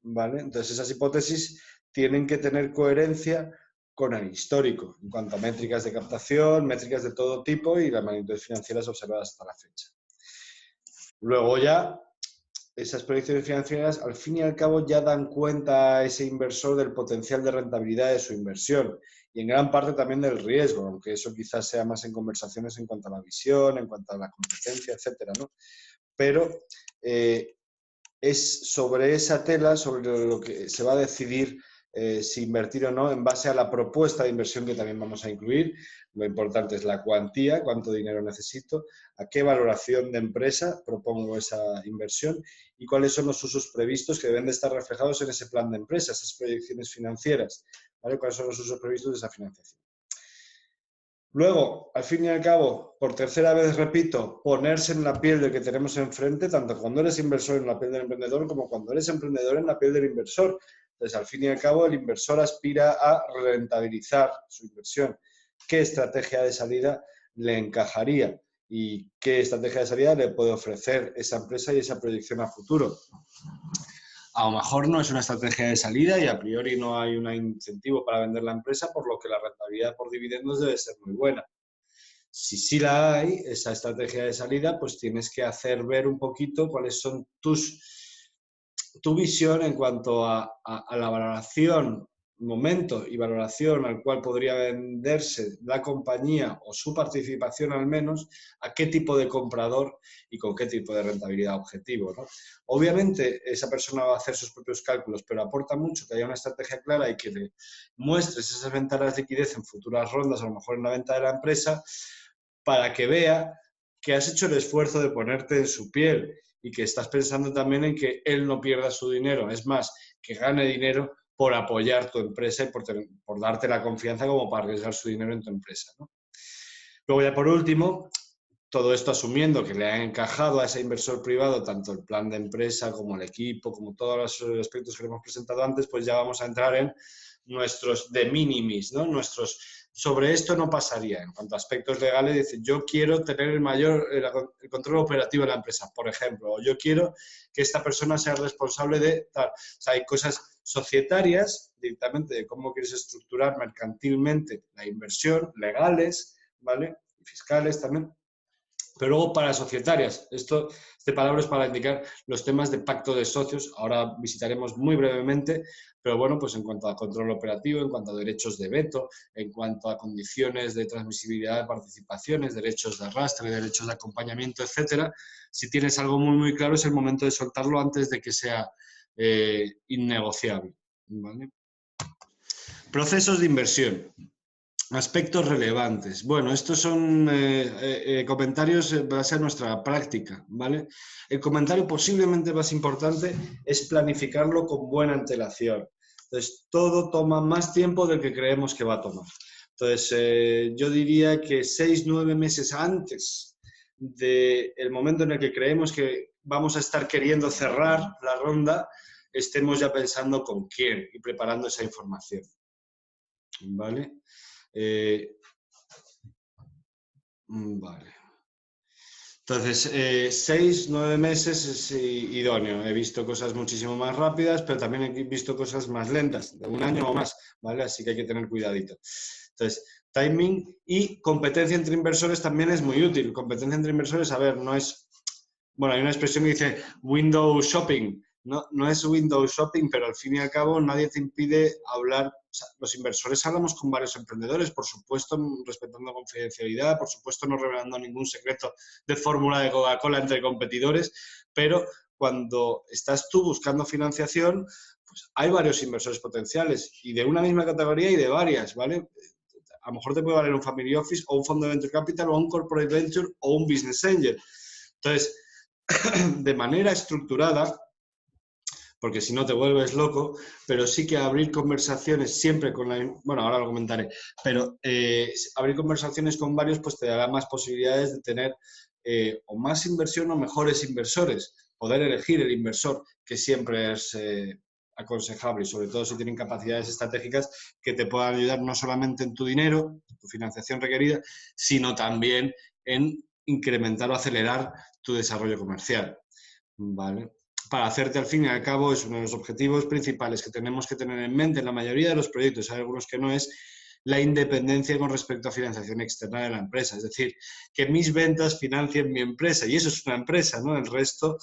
¿vale? Entonces esas hipótesis tienen que tener coherencia con el histórico, en cuanto a métricas de captación, métricas de todo tipo y las magnitudes financieras observadas hasta la fecha. Luego ya esas proyecciones financieras, al fin y al cabo, ya dan cuenta a ese inversor del potencial de rentabilidad de su inversión y en gran parte también del riesgo, aunque eso quizás sea más en conversaciones en cuanto a la visión, en cuanto a la competencia, etcétera, ¿no? Pero es sobre esa tela sobre lo que se va a decidir si invertir o no en base a la propuesta de inversión que también vamos a incluir. Lo importante es la cuantía, cuánto dinero necesito, a qué valoración de empresa propongo esa inversión y cuáles son los usos previstos que deben de estar reflejados en ese plan de empresa, esas proyecciones financieras, ¿vale? ¿Cuáles son los usos previstos de esa financiación? Luego, al fin y al cabo, por tercera vez repito, ponerse en la piel del que tenemos enfrente, tanto cuando eres inversor en la piel del emprendedor como cuando eres emprendedor en la piel del inversor. Entonces, al fin y al cabo, el inversor aspira a rentabilizar su inversión. ¿Qué estrategia de salida le encajaría? ¿Y qué estrategia de salida le puede ofrecer esa empresa y esa proyección a futuro? A lo mejor no es una estrategia de salida y a priori no hay un incentivo para vender la empresa, por lo que la rentabilidad por dividendos debe ser muy buena. Si sí la hay, esa estrategia de salida, pues tienes que hacer ver un poquito cuáles son tu visión en cuanto a la valoración, momento y valoración al cual podría venderse la compañía o su participación al menos, a qué tipo de comprador y con qué tipo de rentabilidad objetivo, ¿no? Obviamente esa persona va a hacer sus propios cálculos, pero aporta mucho que haya una estrategia clara y que le muestres esas ventanas de liquidez en futuras rondas, a lo mejor en la venta de la empresa, para que vea que has hecho el esfuerzo de ponerte en su piel y que estás pensando también en que él no pierda su dinero, es más, que gane dinero por apoyar tu empresa y por darte la confianza como para arriesgar su dinero en tu empresa, ¿no? Luego ya por último, todo esto asumiendo que le ha encajado a ese inversor privado tanto el plan de empresa como el equipo, como todos los aspectos que hemos presentado antes, pues ya vamos a entrar en nuestros de minimis, ¿no? Sobre esto no pasaría. En cuanto a aspectos legales, dice, yo quiero tener el control operativo de la empresa, por ejemplo, o yo quiero que esta persona sea responsable de tal. O sea, hay cosas societarias, directamente de cómo quieres estructurar mercantilmente la inversión, legales, ¿vale? Y fiscales también. Pero luego para societarias, este palabra es para indicar los temas de pacto de socios, ahora visitaremos muy brevemente, pero bueno, pues en cuanto a control operativo, en cuanto a derechos de veto, en cuanto a condiciones de transmisibilidad de participaciones, derechos de arrastre, derechos de acompañamiento, etcétera, si tienes algo muy, muy claro es el momento de soltarlo antes de que sea innegociable, ¿vale? Procesos de inversión. Aspectos relevantes. Bueno, estos son comentarios en base a nuestra práctica, ¿vale? El comentario posiblemente más importante es planificarlo con buena antelación. Entonces, todo toma más tiempo del que creemos que va a tomar. Entonces, yo diría que 6-9 meses antes del momento en el que creemos que vamos a estar queriendo cerrar la ronda, estemos ya pensando con quién y preparando esa información, ¿vale? Vale. Entonces, 6-9 meses es idóneo. He visto cosas muchísimo más rápidas, pero también he visto cosas más lentas, de un año o más, ¿vale? Así que hay que tener cuidadito. Entonces, timing y competencia entre inversores también es muy útil. Competencia entre inversores, a ver, no es... Bueno, hay una expresión que dice window shopping. No es window shopping, pero al fin y al cabo nadie te impide hablar. O sea, los inversores hablamos con varios emprendedores, por supuesto, respetando confidencialidad, por supuesto, no revelando ningún secreto de fórmula de Coca-Cola entre competidores, pero cuando estás tú buscando financiación, pues hay varios inversores potenciales y de una misma categoría y de varias, ¿vale? A lo mejor te puede valer un family office o un fondo de venture capital o un corporate venture o un business angel. Entonces, de manera estructurada, porque si no te vuelves loco, pero sí que abrir conversaciones siempre con la... Bueno, ahora lo comentaré, pero abrir conversaciones con varios pues te dará más posibilidades de tener o más inversión o mejores inversores, poder elegir el inversor, que siempre es aconsejable y sobre todo si tienen capacidades estratégicas que te puedan ayudar no solamente en tu dinero, tu financiación requerida, sino también en incrementar o acelerar tu desarrollo comercial, ¿vale? Para hacerte al fin y al cabo es uno de los objetivos principales que tenemos que tener en mente en la mayoría de los proyectos, hay algunos que no, es la independencia con respecto a financiación externa de la empresa, es decir, que mis ventas financien mi empresa y eso es una empresa, ¿no? El resto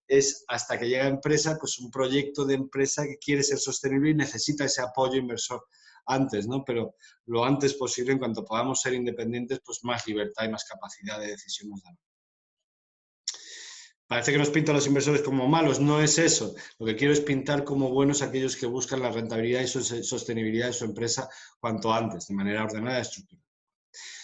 es hasta que llega a empresa, pues un proyecto de empresa que quiere ser sostenible y necesita ese apoyo inversor antes, ¿no? Pero lo antes posible, en cuanto podamos ser independientes, pues más libertad y más capacidad de decisión nos dan. Parece que nos pintan los inversores como malos, no es eso. Lo que quiero es pintar como buenos aquellos que buscan la rentabilidad y sostenibilidad de su empresa cuanto antes, de manera ordenada y estructurada.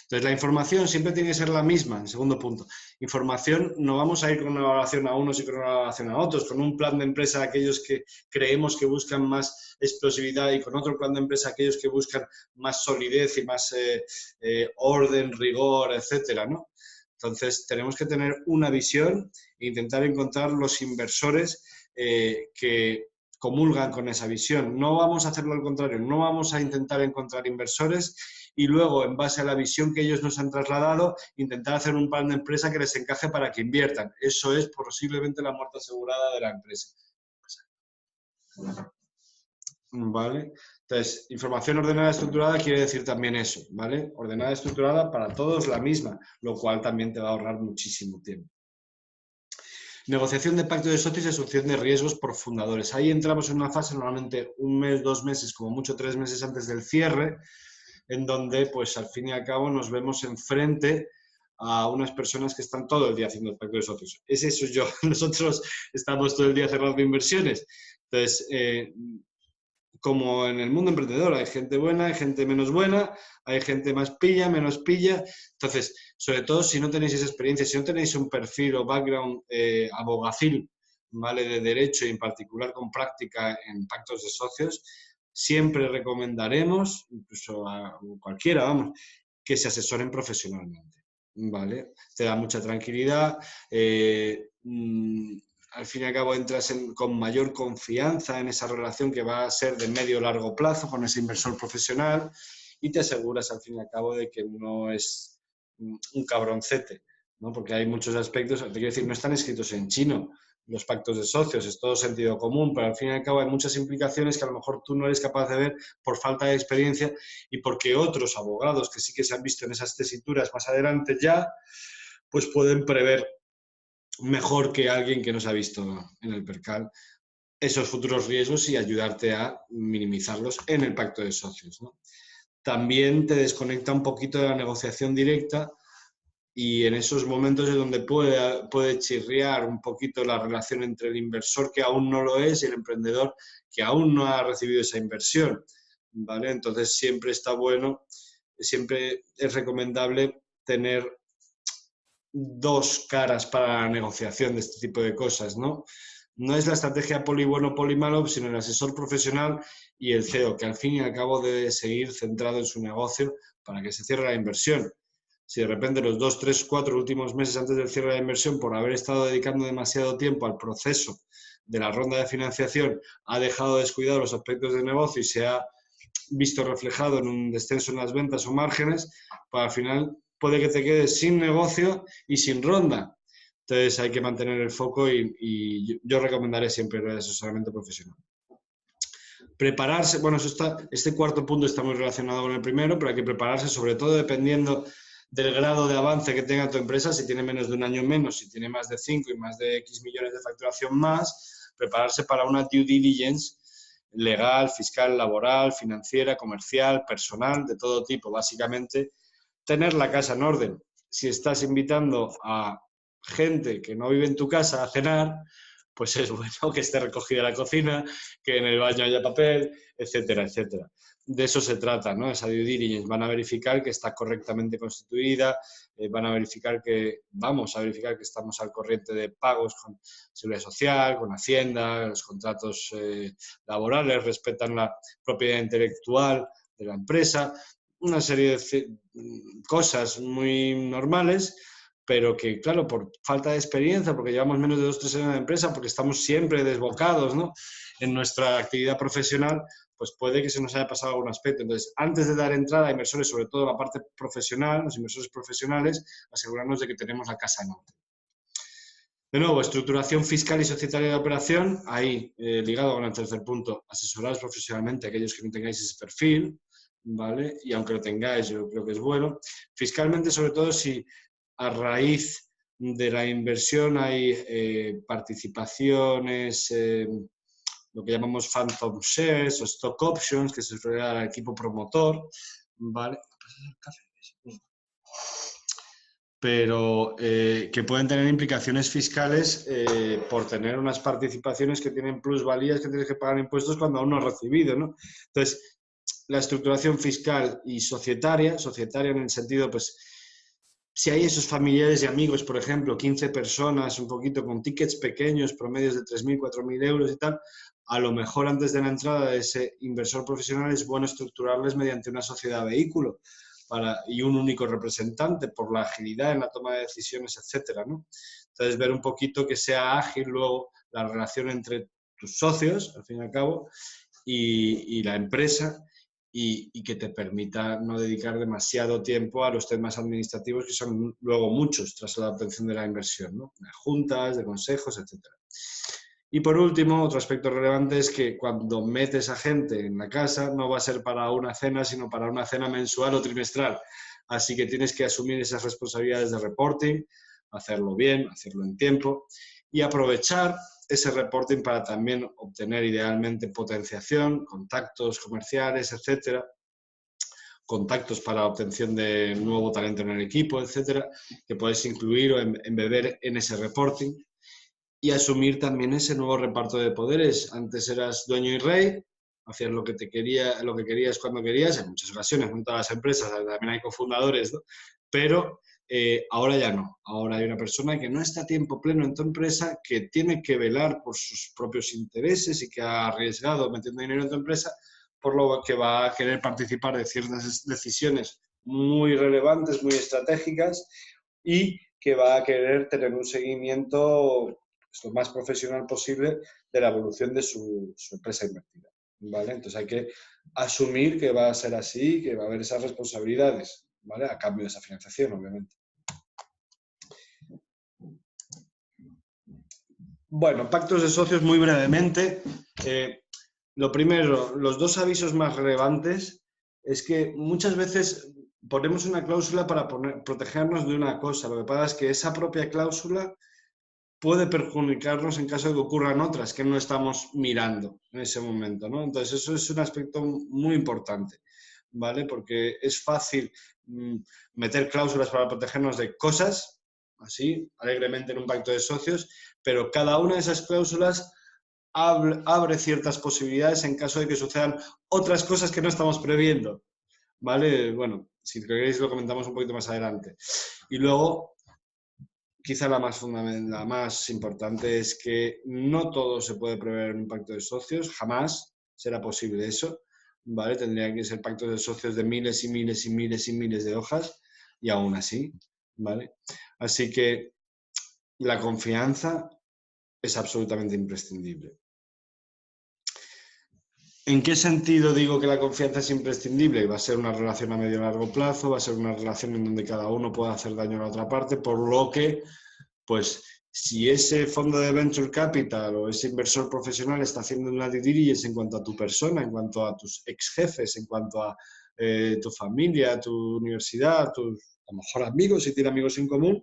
Entonces, la información siempre tiene que ser la misma, el segundo punto. Información, no vamos a ir con una evaluación a unos y con una evaluación a otros, con un plan de empresa a aquellos que creemos que buscan más explosividad y con otro plan de empresa a aquellos que buscan más solidez y más orden, rigor, etcétera, ¿no? Entonces, tenemos que tener una visión e intentar encontrar los inversores que comulgan con esa visión. No vamos a hacerlo al contrario, no vamos a intentar encontrar inversores y luego, en base a la visión que ellos nos han trasladado, intentar hacer un plan de empresa que les encaje para que inviertan. Eso es posiblemente la muerte asegurada de la empresa. ¿Vale? Entonces, información ordenada y estructurada quiere decir también eso, ¿vale? Ordenada y estructurada para todos la misma, lo cual también te va a ahorrar muchísimo tiempo. Negociación de pacto de socios y asunción de riesgos por fundadores. Ahí entramos en una fase normalmente 1 mes, 2 meses, como mucho 3 meses antes del cierre, en donde, pues al fin y al cabo, nos vemos enfrente a unas personas que están todo el día haciendo el pacto de socios. Es eso yo. Nosotros estamos todo el día cerrando inversiones. Entonces, como en el mundo emprendedor, hay gente buena, hay gente menos buena, hay gente más pilla, menos pilla. Entonces, sobre todo si no tenéis esa experiencia, si no tenéis un perfil o background abogacil, ¿vale? De derecho y en particular con práctica en pactos de socios, siempre recomendaremos, incluso a cualquiera, vamos, que se asesoren profesionalmente, ¿vale? Te da mucha tranquilidad, al fin y al cabo entras con mayor confianza en esa relación que va a ser de medio o largo plazo con ese inversor profesional y te aseguras al fin y al cabo de que no es un cabroncete, ¿no? Porque hay muchos aspectos, te quiero decir, no están escritos en chino los pactos de socios, es todo sentido común, pero al fin y al cabo hay muchas implicaciones que a lo mejor tú no eres capaz de ver por falta de experiencia y porque otros abogados que sí que se han visto en esas tesituras más adelante ya, pues pueden prever mejor que alguien que no se ha visto en el percal esos futuros riesgos y ayudarte a minimizarlos en el pacto de socios, ¿no? También te desconecta un poquito de la negociación directa y en esos momentos es donde puede chirriar un poquito la relación entre el inversor que aún no lo es y el emprendedor que aún no ha recibido esa inversión, ¿vale? Entonces siempre está bueno, siempre es recomendable tener dos caras para la negociación de este tipo de cosas, ¿no? No es la estrategia poli bueno, poli malo, sino el asesor profesional y el CEO, que al fin y al cabo debe seguir centrado en su negocio para que se cierre la inversión. Si de repente los 2, 3, 4 últimos meses antes del cierre de la inversión, por haber estado dedicando demasiado tiempo al proceso de la ronda de financiación, ha dejado descuidado los aspectos de negocio y se ha visto reflejado en un descenso en las ventas o márgenes, pues al final puede que te quedes sin negocio y sin ronda. Entonces hay que mantener el foco y yo recomendaré siempre el asesoramiento profesional. Prepararse, bueno, este cuarto punto está muy relacionado con el primero, pero hay que prepararse sobre todo dependiendo del grado de avance que tenga tu empresa, si tiene menos de un año menos, si tiene más de 5 y más de X millones de facturación más, prepararse para una due diligence legal, fiscal, laboral, financiera, comercial, personal, de todo tipo. Básicamente, tener la casa en orden. Si estás invitando a gente que no vive en tu casa a cenar, pues es bueno que esté recogida la cocina, que en el baño haya papel, etcétera, etcétera. De eso se trata, ¿no? Esa due diligence. Van a verificar que está correctamente constituida, van a verificar vamos a verificar que estamos al corriente de pagos con Seguridad Social, con Hacienda, los contratos laborales, respetan la propiedad intelectual de la empresa, una serie de cosas muy normales, pero que, claro, por falta de experiencia, porque llevamos menos de 2 o 3 años de empresa, porque estamos siempre desbocados, ¿no?, en nuestra actividad profesional, pues puede que se nos haya pasado algún aspecto. Entonces, antes de dar entrada a inversores, sobre todo la parte profesional, los inversores profesionales, asegurarnos de que tenemos la casa en orden. De nuevo, estructuración fiscal y societaria de operación, ahí ligado con el tercer punto, asesorados profesionalmente a aquellos que no tengáis ese perfil, ¿vale? Y aunque lo tengáis, yo creo que es bueno. Fiscalmente, sobre todo, si a raíz de la inversión hay participaciones, lo que llamamos phantom shares o stock options, que se suele dar al equipo promotor, ¿vale? pero que pueden tener implicaciones fiscales por tener unas participaciones que tienen plusvalías que tienes que pagar impuestos cuando aún no has recibido, ¿no? Entonces, la estructuración fiscal y societaria en el sentido, pues, si hay esos familiares y amigos, por ejemplo, 15 personas, un poquito con tickets pequeños, promedios de 3.000, 4.000 euros y tal, a lo mejor antes de la entrada de ese inversor profesional es bueno estructurarles mediante una sociedad vehículo y un único representante por la agilidad en la toma de decisiones, etcétera, ¿no? Entonces, ver un poquito que sea ágil luego la relación entre tus socios, al fin y al cabo, y la empresa, y que te permita no dedicar demasiado tiempo a los temas administrativos, que son luego muchos tras la obtención de la inversión, ¿no? De juntas, de consejos, etcétera. Y por último, otro aspecto relevante es que cuando metes a gente en la casa no va a ser para una cena, sino para una cena mensual o trimestral. Así que tienes que asumir esas responsabilidades de reporting, hacerlo bien, hacerlo en tiempo y aprovechar ese reporting para también obtener idealmente potenciación, contactos comerciales, etcétera, contactos para obtención de nuevo talento en el equipo, etcétera, que puedes incluir o embeber en ese reporting. Y asumir también ese nuevo reparto de poderes. Antes eras dueño y rey, hacías lo que querías cuando querías, en muchas ocasiones, en todas las empresas, también hay cofundadores, ¿no? Pero ahora ya no. Ahora hay una persona que no está a tiempo pleno en tu empresa, que tiene que velar por sus propios intereses y que ha arriesgado metiendo dinero en tu empresa, por lo que va a querer participar de ciertas decisiones muy relevantes, muy estratégicas, y que va a querer tener un seguimiento lo más profesional posible de la evolución de su empresa invertida, ¿vale? Entonces hay que asumir que va a ser así, que va a haber esas responsabilidades, ¿vale? A cambio de esa financiación, obviamente. Bueno, pactos de socios muy brevemente. Lo primero, los dos avisos más relevantes es que muchas veces ponemos una cláusula para protegernos de una cosa. Lo que pasa es que esa propia cláusula puede perjudicarnos en caso de que ocurran otras que no estamos mirando en ese momento, ¿no? Entonces, eso es un aspecto muy importante, ¿vale? Porque es fácil meter cláusulas para protegernos de cosas, así, alegremente en un pacto de socios, pero cada una de esas cláusulas abre ciertas posibilidades en caso de que sucedan otras cosas que no estamos previendo, ¿vale? Bueno, si queréis lo comentamos un poquito más adelante. Y luego, quizá la más importante es que no todo se puede prever en un pacto de socios, jamás será posible eso, ¿vale? Tendrían que ser pactos de socios de miles y miles y miles y miles de hojas, y aún así, ¿vale? Así que la confianza es absolutamente imprescindible. ¿En qué sentido digo que la confianza es imprescindible? Va a ser una relación a medio y largo plazo, va a ser una relación en donde cada uno pueda hacer daño a la otra parte, por lo que, pues, si ese fondo de venture capital o ese inversor profesional está haciendo una due diligence en cuanto a tu persona, en cuanto a tus ex jefes, en cuanto a tu familia, tu universidad, tus a lo mejor amigos, si tiene amigos en común,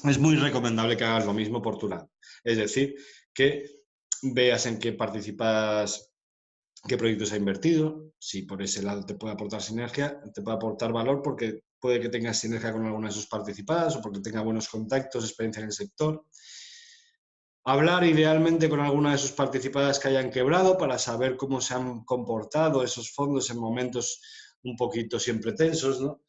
es muy recomendable que hagas lo mismo por tu lado. Es decir, que veas en qué participas, qué proyectos ha invertido, si por ese lado te puede aportar sinergia, te puede aportar valor porque puede que tengas sinergia con alguna de sus participadas o porque tenga buenos contactos, experiencia en el sector. Hablar idealmente con alguna de sus participadas que hayan quebrado para saber cómo se han comportado esos fondos en momentos un poquito siempre tensos, ¿no?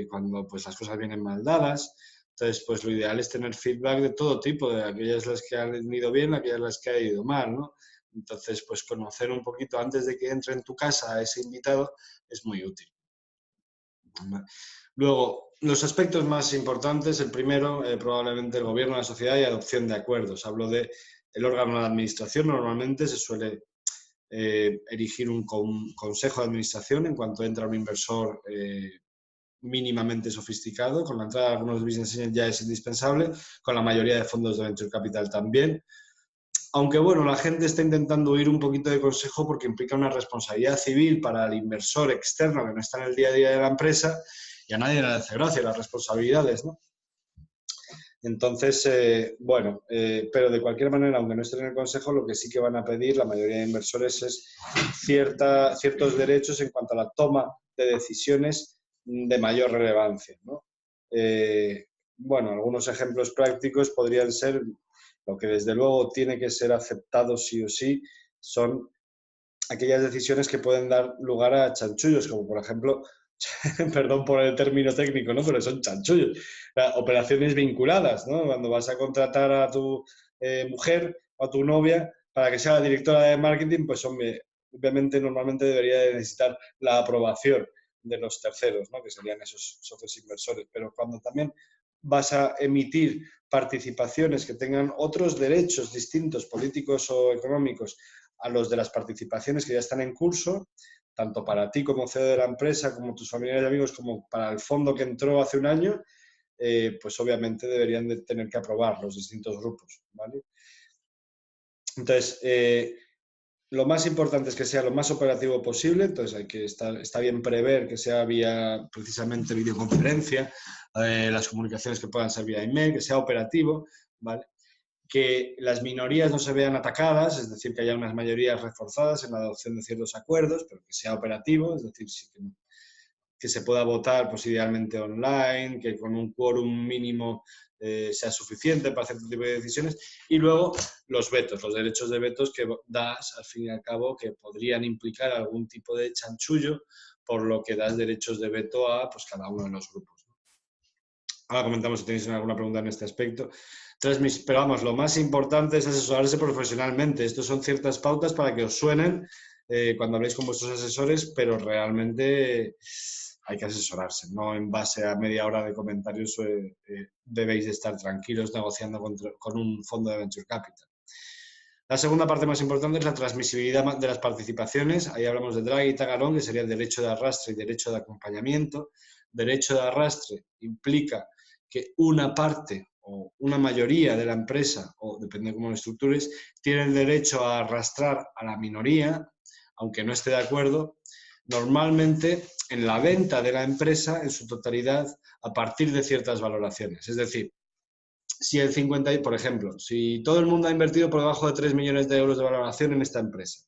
Cuando pues las cosas vienen mal dadas. Entonces, pues lo ideal es tener feedback de todo tipo, de aquellas las que han ido bien, aquellas las que han ido mal, ¿no? Entonces, pues conocer un poquito antes de que entre en tu casa a ese invitado es muy útil. Luego, los aspectos más importantes, el primero, probablemente el gobierno, la sociedad y adopción de acuerdos. Hablo del órgano de administración, normalmente se suele erigir un consejo de administración en cuanto entra un inversor mínimamente sofisticado. Con la entrada de algunos business angels ya es indispensable, con la mayoría de fondos de venture capital también. Aunque bueno, la gente está intentando huir un poquito de consejo porque implica una responsabilidad civil para el inversor externo que no está en el día a día de la empresa y a nadie le hace gracia las responsabilidades, ¿no? Entonces, bueno, pero de cualquier manera, aunque no estén en el consejo, lo que sí que van a pedir la mayoría de inversores es ciertos derechos en cuanto a la toma de decisiones de mayor relevancia, ¿no? Bueno, algunos ejemplos prácticos podrían ser, lo que desde luego tiene que ser aceptado sí o sí, son aquellas decisiones que pueden dar lugar a chanchullos, como por ejemplo, perdón por el término técnico, ¿no? Pero son chanchullos. Operaciones vinculadas, ¿no? Cuando vas a contratar a tu mujer o a tu novia para que sea la directora de marketing, pues hombre, obviamente normalmente debería de necesitar la aprobación de los terceros, ¿no? Que serían esos socios inversores. Pero cuando también vas a emitir participaciones que tengan otros derechos distintos, políticos o económicos, a los de las participaciones que ya están en curso, tanto para ti como CEO de la empresa, como tus familiares y amigos, como para el fondo que entró hace un año, pues obviamente deberían de tener que aprobar los distintos grupos, ¿vale? Entonces, lo más importante es que sea lo más operativo posible, entonces está bien prever que sea vía precisamente videoconferencia, las comunicaciones que puedan ser vía email, que sea operativo, ¿vale? Que las minorías no se vean atacadas, es decir, que haya unas mayorías reforzadas en la adopción de ciertos acuerdos, pero que sea operativo, es decir, que se pueda votar pues idealmente online, que con un quórum mínimo sea suficiente para hacer este tipo de decisiones, y luego los vetos, los derechos de vetos que das, al fin y al cabo, que podrían implicar algún tipo de chanchullo, por lo que das derechos de veto a pues, cada uno de los grupos. Ahora comentamos si tenéis alguna pregunta en este aspecto. Pero vamos, lo más importante es asesorarse profesionalmente. Estos son ciertas pautas para que os suenen cuando habléis con vuestros asesores, pero realmente hay que asesorarse, no en base a media hora de comentarios debéis de estar tranquilos negociando con un fondo de Venture Capital. La segunda parte más importante es la transmisibilidad de las participaciones. Ahí hablamos de drag y tag along, que sería el derecho de arrastre y derecho de acompañamiento. Derecho de arrastre implica que una parte o una mayoría de la empresa, o depende de cómo lo estructures, tiene el derecho a arrastrar a la minoría, aunque no esté de acuerdo, normalmente en la venta de la empresa en su totalidad a partir de ciertas valoraciones. Es decir, si el 50, por ejemplo, si todo el mundo ha invertido por debajo de 3 millones de euros de valoración en esta empresa,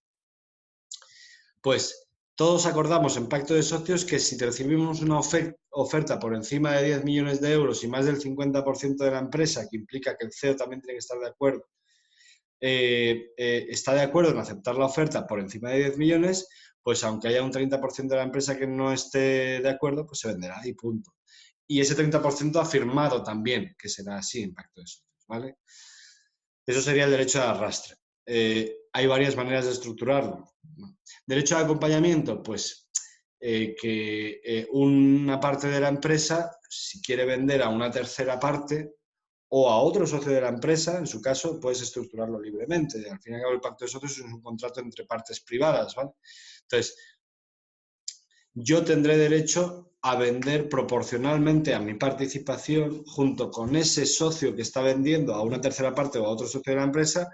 pues todos acordamos en pacto de socios que si recibimos una oferta por encima de 10 millones de euros y más del 50% de la empresa, que implica que el CEO también tiene que estar de acuerdo, está de acuerdo en aceptar la oferta por encima de 10 millones, pues aunque haya un 30% de la empresa que no esté de acuerdo, pues se venderá y punto. Y ese 30% ha firmado también que será así en pacto de socios, ¿vale? Eso sería el derecho de arrastre. Hay varias maneras de estructurarlo. Derecho de acompañamiento, pues que una parte de la empresa, si quiere vender a una tercera parte o a otro socio de la empresa, en su caso, puedes estructurarlo libremente. Al fin y al cabo, el pacto de socios es un contrato entre partes privadas, ¿vale? Entonces, yo tendré derecho a vender proporcionalmente a mi participación junto con ese socio que está vendiendo a una tercera parte o a otro socio de la empresa,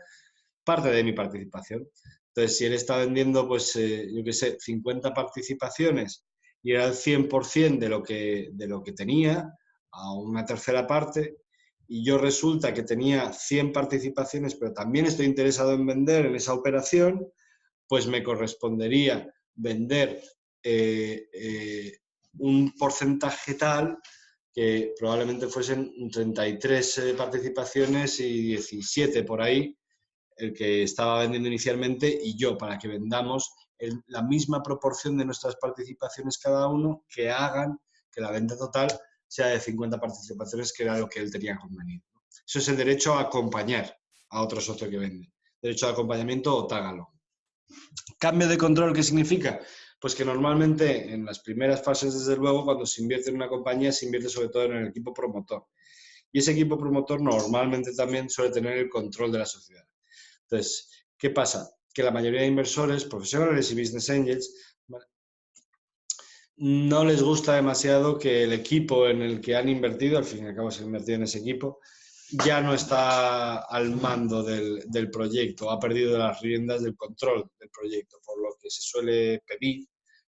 parte de mi participación. Entonces, si él está vendiendo, pues, yo qué sé, 50 participaciones y era el 100% de lo que tenía a una tercera parte, y yo resulta que tenía 100 participaciones, pero también estoy interesado en vender en esa operación, pues me correspondería vender un porcentaje tal que probablemente fuesen 33 participaciones y 17 por ahí, el que estaba vendiendo inicialmente, y yo, para que vendamos la misma proporción de nuestras participaciones cada uno, que hagan que la venta total sea de 50 participaciones, que era lo que él tenía convenido. Eso es el derecho a acompañar a otro socio que vende. Derecho de acompañamiento o tágalo. Cambio de control, ¿qué significa? Pues que normalmente en las primeras fases, desde luego, cuando se invierte en una compañía, se invierte sobre todo en el equipo promotor. Y ese equipo promotor normalmente también suele tener el control de la sociedad. Entonces, ¿qué pasa? Que la mayoría de inversores, profesionales y business angels, no les gusta demasiado que el equipo en el que han invertido, al fin y al cabo se ha invertido en ese equipo, ya no está al mando del proyecto, ha perdido las riendas del control del proyecto, por lo que se suele pedir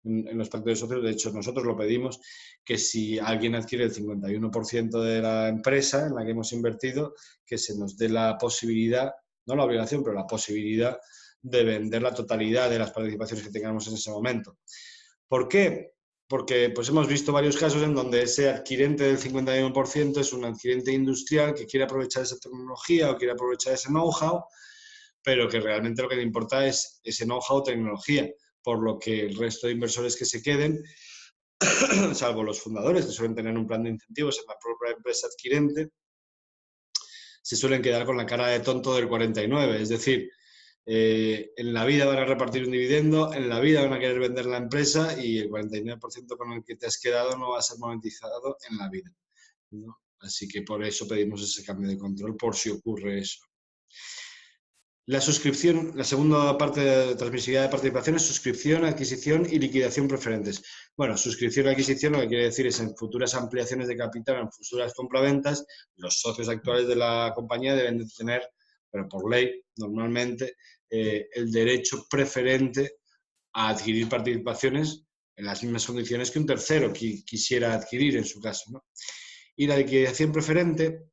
en los pactos de socios. De hecho, nosotros lo pedimos, que si alguien adquiere el 51% de la empresa en la que hemos invertido, que se nos dé la posibilidad, no la obligación, pero la posibilidad de vender la totalidad de las participaciones que tengamos en ese momento. ¿Por qué? porque pues hemos visto varios casos en donde ese adquirente del 51% es un adquirente industrial que quiere aprovechar esa tecnología o quiere aprovechar ese know-how, pero que realmente lo que le importa es ese know-how o tecnología, por lo que el resto de inversores que se queden, salvo los fundadores, que suelen tener un plan de incentivos en la propia empresa adquirente, se suelen quedar con la cara de tonto del 49%. Es decir, en la vida van a repartir un dividendo, en la vida van a querer vender la empresa y el 49% con el que te has quedado no va a ser monetizado en la vida, ¿no? Así que por eso pedimos ese cambio de control, por si ocurre eso. La suscripción, la segunda parte de transmisibilidad de participación es suscripción, adquisición y liquidación preferentes. Bueno, suscripción y adquisición lo que quiere decir es en futuras ampliaciones de capital, en futuras compraventas, los socios actuales de la compañía deben de tener, pero por ley, normalmente, el derecho preferente a adquirir participaciones en las mismas condiciones que un tercero quisiera adquirir en su caso, ¿no? Y la liquidación preferente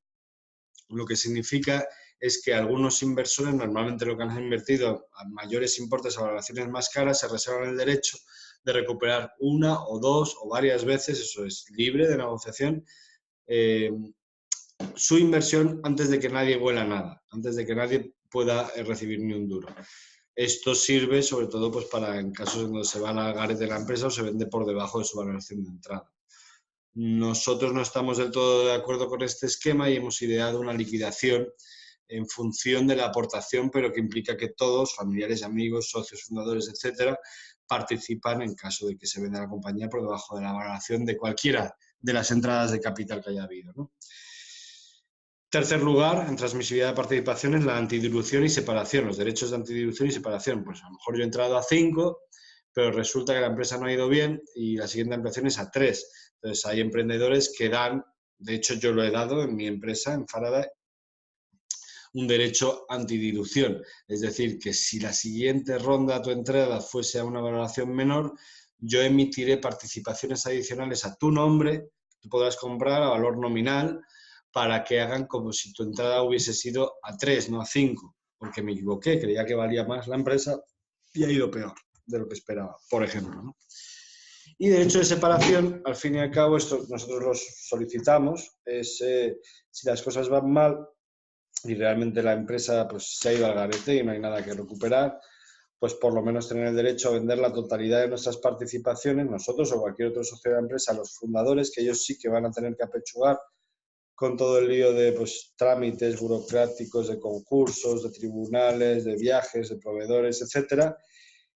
lo que significa es que algunos inversores, normalmente lo que han invertido a mayores importes a valoraciones más caras, se reservan el derecho de recuperar una o dos o varias veces, eso es libre de negociación, su inversión antes de que nadie huela nada, antes de que nadie pueda recibir ni un duro. Esto sirve sobre todo pues, para en casos en donde se va al garete de la empresa o se vende por debajo de su valoración de entrada. Nosotros no estamos del todo de acuerdo con este esquema y hemos ideado una liquidación en función de la aportación, pero que implica que todos, familiares, amigos, socios, fundadores, etcétera, participan en caso de que se venda la compañía por debajo de la valoración de cualquiera de las entradas de capital que haya habido, ¿no? Tercer lugar, en transmisibilidad de participaciones, la antidilución y separación, los derechos de antidilución y separación. Pues a lo mejor yo he entrado a 5, pero resulta que la empresa no ha ido bien y la siguiente ampliación es a 3. Entonces hay emprendedores que dan, de hecho yo lo he dado en mi empresa, en Faraday, un derecho antidilución. Es decir, que si la siguiente ronda a tu entrada fuese a una valoración menor, yo emitiré participaciones adicionales a tu nombre, tú podrás comprar a valor nominal, para que hagan como si tu entrada hubiese sido a 3, no a 5, porque me equivoqué, creía que valía más la empresa y ha ido peor de lo que esperaba, por ejemplo, ¿no? Y derecho de separación, al fin y al cabo, esto nosotros los solicitamos, es si las cosas van mal y realmente la empresa pues, se ha ido al garete y no hay nada que recuperar, pues por lo menos tener el derecho a vender la totalidad de nuestras participaciones, nosotros o cualquier otro socio de la empresa, a los fundadores, que ellos sí que van a tener que apechugar con todo el lío de pues, trámites burocráticos, de concursos, de tribunales, de viajes, de proveedores, etcétera,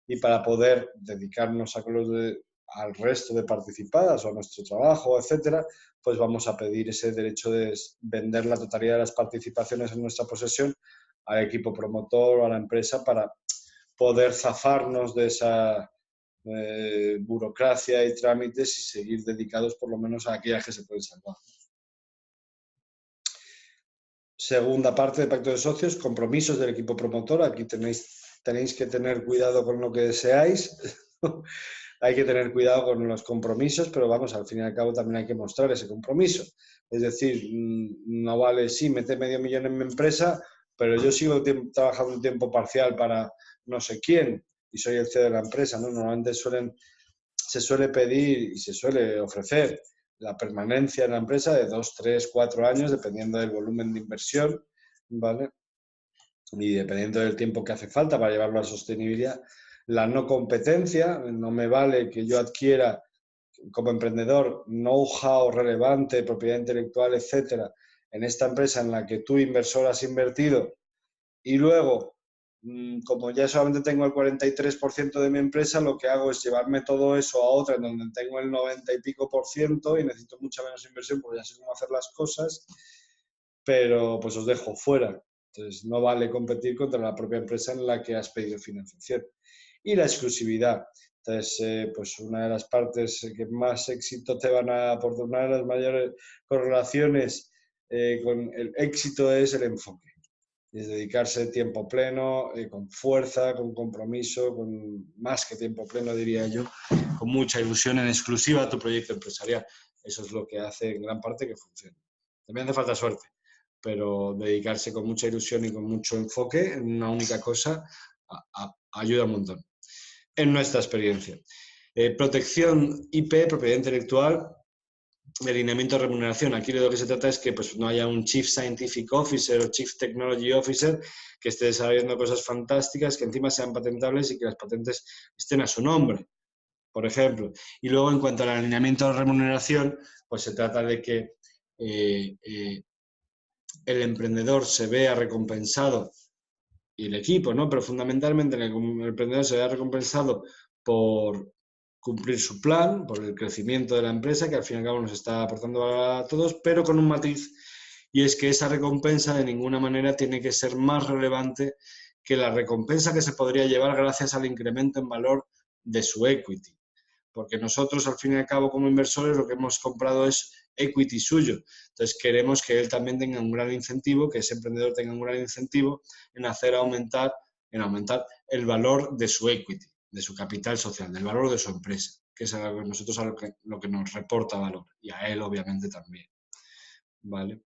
y para poder dedicarnos al resto de participadas o a nuestro trabajo, etcétera, pues vamos a pedir ese derecho de vender la totalidad de las participaciones en nuestra posesión al equipo promotor o a la empresa para poder zafarnos de esa burocracia y trámites y seguir dedicados por lo menos a aquellas que se pueden salvar. Segunda parte de pacto de socios, compromisos del equipo promotor. Aquí tenéis que tener cuidado con lo que deseáis. Hay que tener cuidado con los compromisos, pero vamos, al fin y al cabo también hay que mostrar ese compromiso. Es decir, no vale, sí, mete $500,000 en mi empresa, pero yo sigo trabajando un tiempo parcial para no sé quién y soy el CEO de la empresa, ¿no? Normalmente se suele pedir y se suele ofrecer la permanencia en la empresa de 2, 3, 4 años, dependiendo del volumen de inversión, ¿vale? Y dependiendo del tiempo que hace falta para llevarlo a sostenibilidad. La no competencia, no me vale que yo adquiera como emprendedor know-how relevante, propiedad intelectual, etcétera, en esta empresa en la que tú, inversor, has invertido y luego, como ya solamente tengo el 43% de mi empresa, lo que hago es llevarme todo eso a otra en donde tengo el 90 y pico por ciento y necesito mucha menos inversión porque ya sé cómo hacer las cosas, pero pues os dejo fuera. Entonces no vale competir contra la propia empresa en la que has pedido financiación. Y la exclusividad. Entonces, pues una de las partes que más éxito te van a aportar, una de las mayores correlaciones con el éxito es el enfoque. Es dedicarse tiempo pleno, con fuerza, con compromiso, con más que tiempo pleno, diría yo, con mucha ilusión en exclusiva a tu proyecto empresarial. Eso es lo que hace en gran parte que funcione. También hace falta suerte, pero dedicarse con mucha ilusión y con mucho enfoque en una única cosa ayuda un montón, en nuestra experiencia. Protección IP, propiedad intelectual, alineamiento de remuneración. Aquí de lo que se trata es que pues, no haya un Chief Scientific Officer o Chief Technology Officer que esté desarrollando cosas fantásticas, que encima sean patentables y que las patentes estén a su nombre, por ejemplo. Y luego, en cuanto al alineamiento de remuneración, pues se trata de que el emprendedor se vea recompensado, y el equipo, ¿no? Pero fundamentalmente el emprendedor se vea recompensado por cumplir su plan, por el crecimiento de la empresa, que al fin y al cabo nos está aportando a todos, pero con un matiz, y es que esa recompensa de ninguna manera tiene que ser más relevante que la recompensa que se podría llevar gracias al incremento en valor de su equity. Porque nosotros, al fin y al cabo, como inversores, lo que hemos comprado es equity suyo. Entonces, queremos que él también tenga un gran incentivo, que ese emprendedor tenga un gran incentivo en hacer aumentar el valor de su equity, de su capital social, del valor de su empresa, que es a nosotros a lo que nos reporta valor, y a él, obviamente, también. ¿Vale?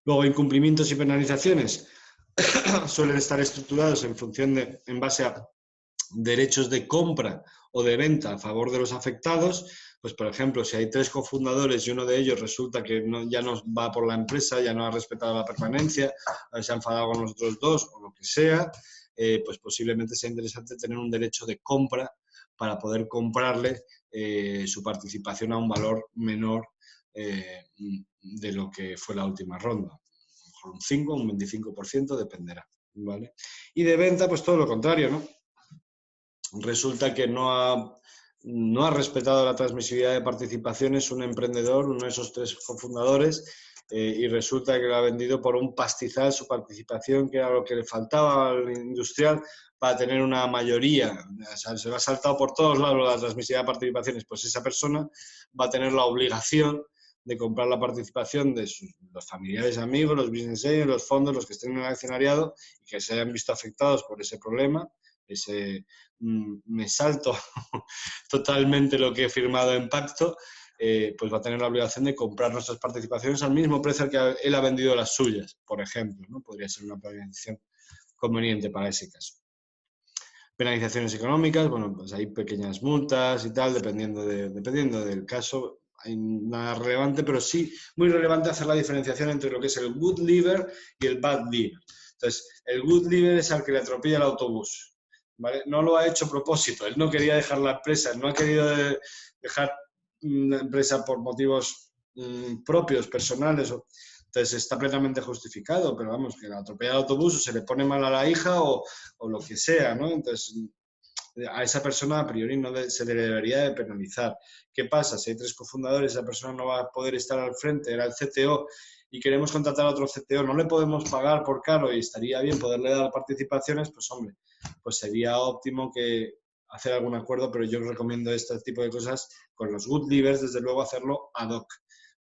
Luego, incumplimientos y penalizaciones suelen estar estructurados en base a derechos de compra o de venta a favor de los afectados. Pues, por ejemplo, si hay 3 cofundadores y uno de ellos resulta que ya no va por la empresa, ya no ha respetado la permanencia, se ha enfadado con los otros 2 o lo que sea, pues posiblemente sea interesante tener un derecho de compra para poder comprarle su participación a un valor menor de lo que fue la última ronda. A lo mejor un 5, un 25%, dependerá. ¿Vale? Y de venta, pues todo lo contrario, ¿no? Resulta que no ha respetado la transmisibilidad de participaciones un emprendedor, uno de esos 3 cofundadores, y resulta que lo ha vendido por un pastizal su participación, que era lo que le faltaba al industrial para tener una mayoría. O sea, se lo ha saltado por todos lados la transmisibilidad de participaciones, pues esa persona va a tener la obligación de comprar la participación de los familiares, amigos, los business angels, los fondos, los que estén en el accionariado y que se hayan visto afectados por ese problema, me salto totalmente lo que he firmado en pacto, pues va a tener la obligación de comprar nuestras participaciones al mismo precio al que él ha vendido las suyas, por ejemplo, ¿no? Podría ser una penalización conveniente para ese caso. Penalizaciones económicas, bueno, pues hay pequeñas multas y tal, dependiendo del caso. Hay nada relevante, pero sí muy relevante hacer la diferenciación entre lo que es el good liver y el bad liver. Entonces, el good liver es al que le atropella el autobús, ¿vale? No lo ha hecho a propósito, él no quería dejar la empresa, él no ha querido dejar la empresa por motivos propios, personales. Entonces está plenamente justificado, pero vamos, que le atropella el autobús o se le pone mal a la hija o lo que sea, ¿no? Entonces a esa persona a priori no se le debería de penalizar. ¿Qué pasa? Si hay 3 cofundadores, esa persona no va a poder estar al frente, era el CTO, y queremos contratar a otro CTO, no le podemos pagar por caro y estaría bien poderle dar participaciones, pues hombre, pues sería óptimo que hacer algún acuerdo, pero yo recomiendo este tipo de cosas con los good livers, desde luego hacerlo ad hoc,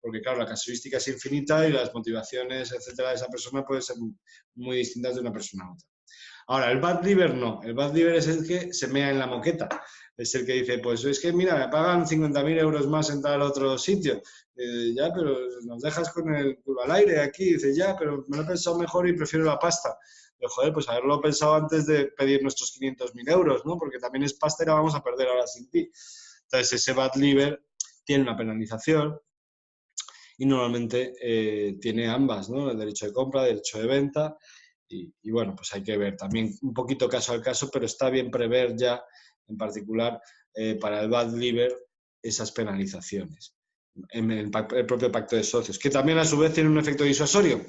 porque claro, la casuística es infinita y las motivaciones, etcétera, de esa persona pueden ser muy distintas de una persona a otra. Ahora, el bad liver no, el bad liver es el que se mea en la moqueta, es el que dice, pues es que mira, me pagan 50.000 euros más en tal otro sitio, ya, pero nos dejas con el culo al aire aquí, dice, ya, pero me lo he pensado mejor y prefiero la pasta. Pero, joder, pues haberlo pensado antes de pedir nuestros 500.000 euros, ¿no? Porque también es pasta y la vamos a perder ahora sin ti. Entonces, ese bad liver tiene una penalización y normalmente tiene ambas, ¿no? El derecho de compra, el derecho de venta. Y bueno, pues hay que ver también un poquito caso al caso, pero está bien prever ya, en particular, para el bad liver, esas penalizaciones en el propio pacto de socios, que también a su vez tiene un efecto disuasorio,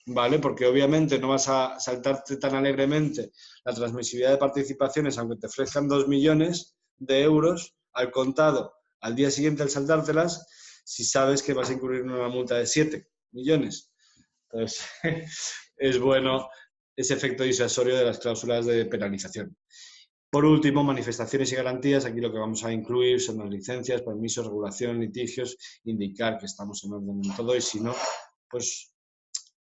¿vale? Porque obviamente no vas a saltarte tan alegremente la transmisibilidad de participaciones, aunque te ofrezcan 2 millones de euros al contado al día siguiente al saltártelas, si sabes que vas a incurrir en una multa de 7 millones. Entonces, es bueno ese efecto disuasorio de las cláusulas de penalización. Por último, manifestaciones y garantías. Aquí lo que vamos a incluir son las licencias, permisos, regulación, litigios, indicar que estamos en orden en todo y si no, pues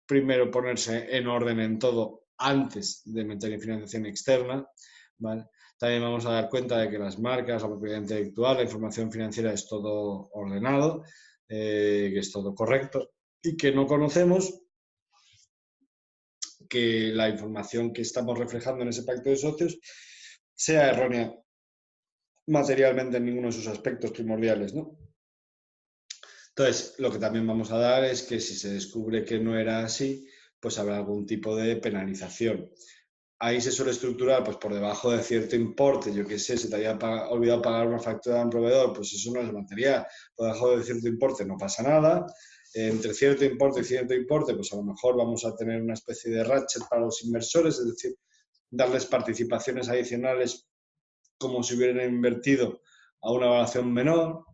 primero ponerse en orden en todo antes de meter en financiación externa, ¿vale? También vamos a dar cuenta de que las marcas, la propiedad intelectual, la información financiera es todo ordenado, que es todo correcto y que no conocemos que la información que estamos reflejando en ese pacto de socios sea errónea materialmente en ninguno de sus aspectos primordiales, ¿no? Entonces, lo que también vamos a dar es que si se descubre que no era así, pues habrá algún tipo de penalización. Ahí se suele estructurar pues por debajo de cierto importe, yo qué sé, si te había olvidado pagar una factura a un proveedor, pues eso no es material. Por debajo de cierto importe no pasa nada. Entre cierto importe y cierto importe, pues a lo mejor vamos a tener una especie de ratchet para los inversores, es decir, darles participaciones adicionales como si hubieran invertido a una valoración menor,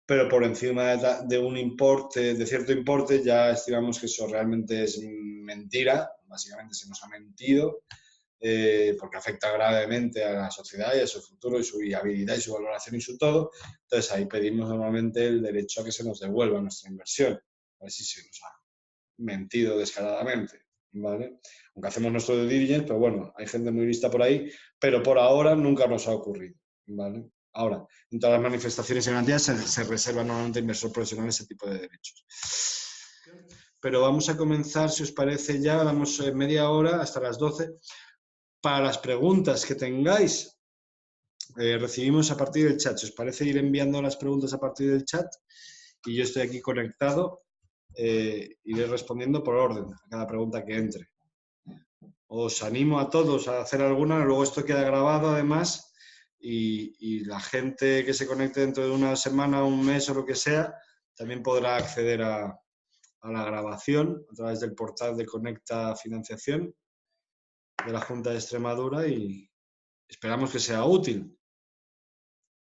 pero por encima de un importe, de cierto importe, ya estimamos que eso realmente es mentira, básicamente se nos ha mentido, porque afecta gravemente a la sociedad y a su futuro y su viabilidad y su valoración y su todo. Entonces ahí pedimos normalmente el derecho a que se nos devuelva nuestra inversión, a ver si se nos ha mentido descaradamente, ¿vale? Aunque hacemos nuestro due diligence, pero bueno, hay gente muy lista por ahí, pero por ahora nunca nos ha ocurrido, ¿vale? Ahora, en todas las manifestaciones y garantías se reservan normalmente a inversor profesional ese tipo de derechos. Pero vamos a comenzar, si os parece ya, damos media hora hasta las 12 para las preguntas que tengáis. Recibimos a partir del chat. Si os parece ir enviando las preguntas a partir del chat y yo estoy aquí conectado, iré respondiendo por orden a cada pregunta que entre. Os animo a todos a hacer alguna, luego esto queda grabado además y la gente que se conecte dentro de una semana, un mes o lo que sea, también podrá acceder a la grabación a través del portal de Conecta Financiación de la Junta de Extremadura y esperamos que sea útil.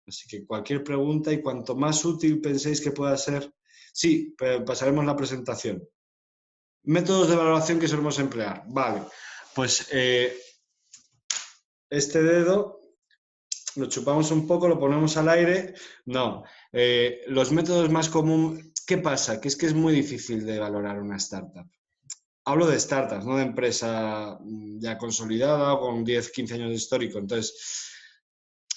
Así que cualquier pregunta y cuanto más útil penséis que pueda ser, sí, pasaremos la presentación. Métodos de valoración que solemos emplear. Vale, pues este dedo lo chupamos un poco, lo ponemos al aire. No, los métodos más comunes, ¿qué pasa? Que es muy difícil de valorar una startup. Hablo de startups, no de empresa ya consolidada o con 10, 15 años de histórico. Entonces,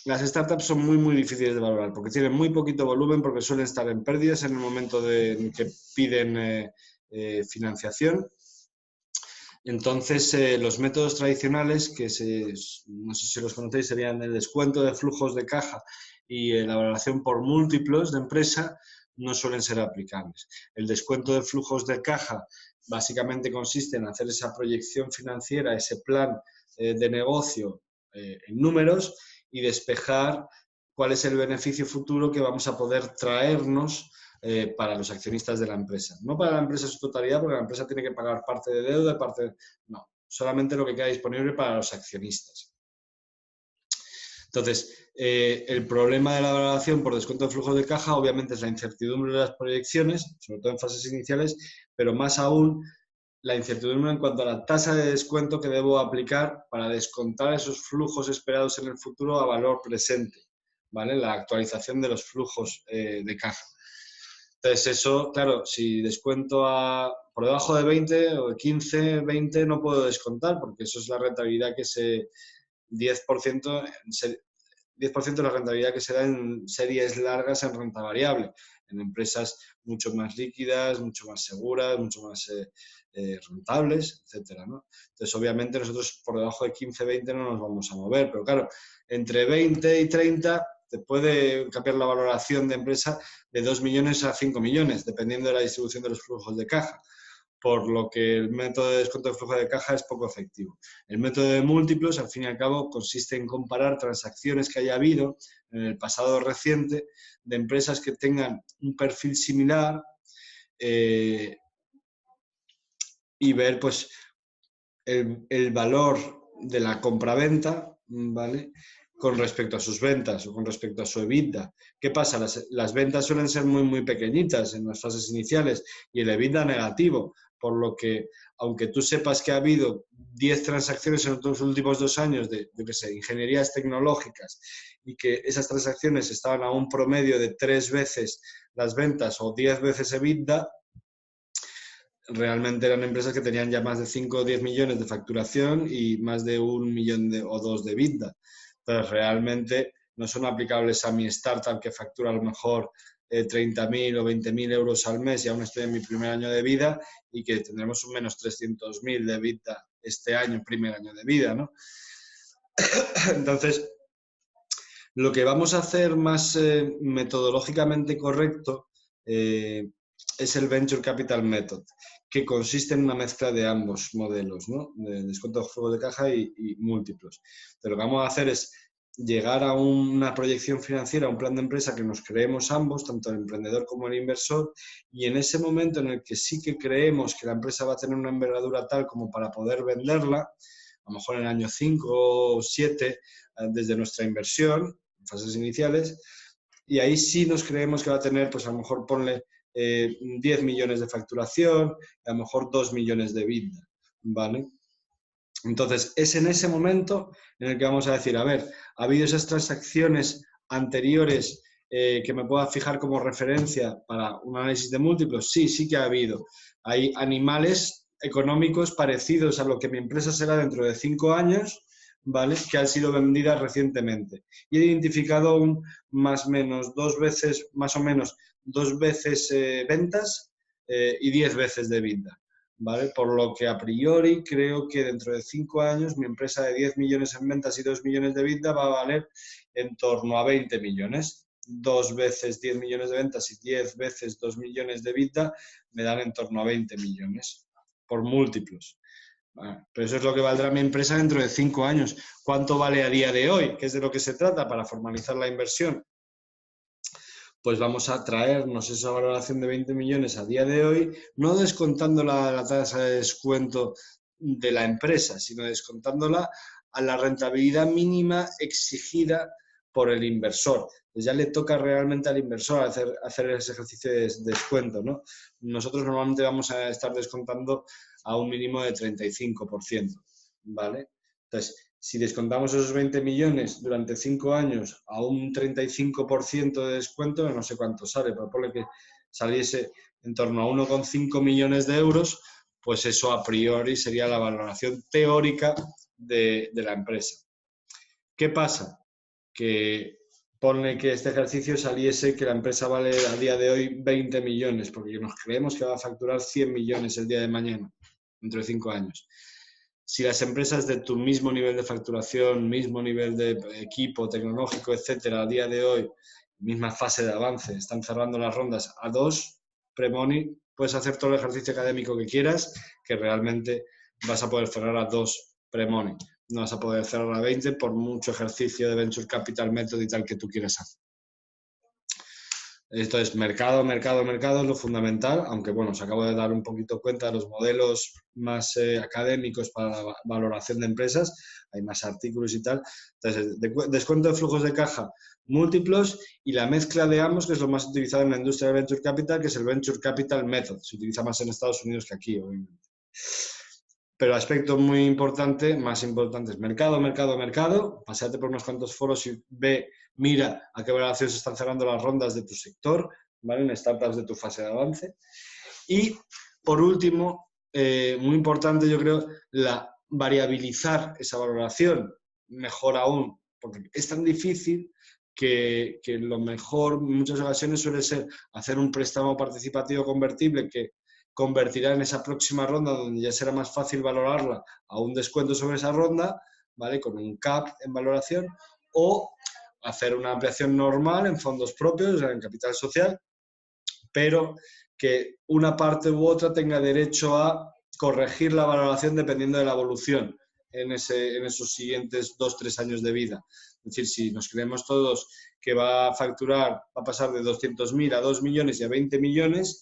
las startups son muy difíciles de valorar porque tienen muy poquito volumen, porque suelen estar en pérdidas en el momento en que piden financiación. Entonces, los métodos tradicionales, que no sé si los conocéis, serían el descuento de flujos de caja y la valoración por múltiplos de empresa, no suelen ser aplicables. El descuento de flujos de caja básicamente consiste en hacer esa proyección financiera, ese plan de negocio en números y despejar cuál es el beneficio futuro que vamos a poder traernos para los accionistas de la empresa. No para la empresa en su totalidad, porque la empresa tiene que pagar parte de deuda, no, solamente lo que queda disponible para los accionistas. Entonces, el problema de la valoración por descuento de flujos de caja obviamente es la incertidumbre de las proyecciones, sobre todo en fases iniciales, pero más aún la incertidumbre en cuanto a la tasa de descuento que debo aplicar para descontar esos flujos esperados en el futuro a valor presente, ¿vale? La actualización de los flujos de caja. Entonces eso, claro, si descuento por debajo de 20 o de 15, 20 no puedo descontar porque eso es la rentabilidad que 10% de la rentabilidad que se da en series largas en renta variable, en empresas mucho más líquidas, mucho más seguras, mucho más rentables, etcétera, ¿no? Entonces, obviamente, nosotros por debajo de 15, 20 no nos vamos a mover, pero claro, entre 20 y 30 te puede cambiar la valoración de empresa de 2 millones a 5 millones, dependiendo de la distribución de los flujos de caja, por lo que el método de descuento de flujo de caja es poco efectivo. El método de múltiplos, al fin y al cabo, consiste en comparar transacciones que haya habido en el pasado reciente de empresas que tengan un perfil similar y ver pues, el valor de la compraventa, ¿vale?, con respecto a sus ventas o con respecto a su EBITDA. ¿Qué pasa? Las ventas suelen ser muy pequeñitas en las fases iniciales y el EBITDA negativo, por lo que, aunque tú sepas que ha habido 10 transacciones en los últimos 2 años de, yo qué sé, ingenierías tecnológicas y que esas transacciones estaban a un promedio de 3 veces las ventas o 10 veces EBITDA, realmente eran empresas que tenían ya más de 5 o 10 millones de facturación y más de 1 millón o 2 de EBITDA. Entonces, realmente no son aplicables a mi startup que factura a lo mejor 30.000 o 20.000 euros al mes y aún estoy en mi primer año de vida y que tendremos un menos 300.000 de EBITDA este año, primer año de vida, ¿no? Entonces, Lo que vamos a hacer más metodológicamente correcto es el Venture Capital Method, que consiste en una mezcla de ambos modelos, ¿no? De descuento de flujo de caja y múltiplos. Entonces, lo que vamos a hacer es llegar a una proyección financiera, a un plan de empresa que nos creemos ambos, tanto el emprendedor como el inversor, y en ese momento en el que sí que creemos que la empresa va a tener una envergadura tal como para poder venderla, a lo mejor en el año 5 o 7, desde nuestra inversión, en fases iniciales, y ahí sí nos creemos que va a tener, pues a lo mejor ponle 10 millones de facturación, a lo mejor 2 millones de EBITDA, ¿vale? Entonces, es en ese momento en el que vamos a decir, a ver, ¿ha habido esas transacciones anteriores que me pueda fijar como referencia para un análisis de múltiplos? Sí, sí que ha habido. Hay animales económicos parecidos a lo que mi empresa será dentro de 5 años, ¿vale? Que han sido vendidas recientemente. Y he identificado más o menos 2 veces, más o menos 2 veces ventas y 10 veces de venta. ¿Vale? Por lo que a priori creo que dentro de 5 años mi empresa de 10 millones en ventas y 2 millones de EBITDA va a valer en torno a 20 millones. 2 veces 10 millones de ventas y 10 veces 2 millones de EBITDA me dan en torno a 20 millones por múltiplos. Vale, pero eso es lo que valdrá mi empresa dentro de 5 años. ¿Cuánto vale a día de hoy? ¿Qué es de lo que se trata para formalizar la inversión? Pues vamos a traernos esa valoración de 20 millones a día de hoy, no descontando la tasa de descuento de la empresa, sino descontándola a la rentabilidad mínima exigida por el inversor. Pues ya le toca realmente al inversor hacer ese ejercicio de descuento, ¿no? Nosotros normalmente vamos a estar descontando a un mínimo de 35%, ¿vale? Entonces, si descontamos esos 20 millones durante 5 años a un 35% de descuento, no sé cuánto sale, pero ponle que saliese en torno a 1,5 millones de euros, pues eso a priori sería la valoración teórica de la empresa. ¿Qué pasa? Que ponle que este ejercicio saliese que la empresa vale a día de hoy 20 millones, porque nos creemos que va a facturar 100 millones el día de mañana, dentro de 5 años. Si las empresas de tu mismo nivel de facturación, mismo nivel de equipo tecnológico, etcétera, a día de hoy, misma fase de avance, están cerrando las rondas a 2 pre-money, puedes hacer todo el ejercicio académico que quieras, que realmente vas a poder cerrar a 2 pre-money. No vas a poder cerrar a 20 por mucho ejercicio de Venture Capital Method y tal que tú quieras hacer. Entonces, mercado es lo fundamental, aunque bueno, os acabo de dar un poquito cuenta de los modelos más académicos para la valoración de empresas, hay más artículos y tal. Entonces, descuento de flujos de caja múltiplos y la mezcla de ambos, que es lo más utilizado en la industria de Venture Capital, que es el Venture Capital Method. Se utiliza más en Estados Unidos que aquí, obviamente. Pero aspecto muy importante, más importante es mercado. Pásate por unos cuantos foros y mira a qué valoración se están cerrando las rondas de tu sector, ¿vale? En startups de tu fase de avance. Y, por último, muy importante, yo creo, variabilizar esa valoración, mejor aún, porque es tan difícil que lo mejor en muchas ocasiones suele ser hacer un préstamo participativo convertible que convertirá en esa próxima ronda donde ya será más fácil valorarla a un descuento sobre esa ronda, ¿vale? Con un cap en valoración, o hacer una ampliación normal en fondos propios, en capital social, pero que una parte u otra tenga derecho a corregir la valoración dependiendo de la evolución en esos siguientes 2-3 años de vida. Es decir, si nos creemos todos que va a facturar, va a pasar de 200.000 a 2 millones y a 20 millones,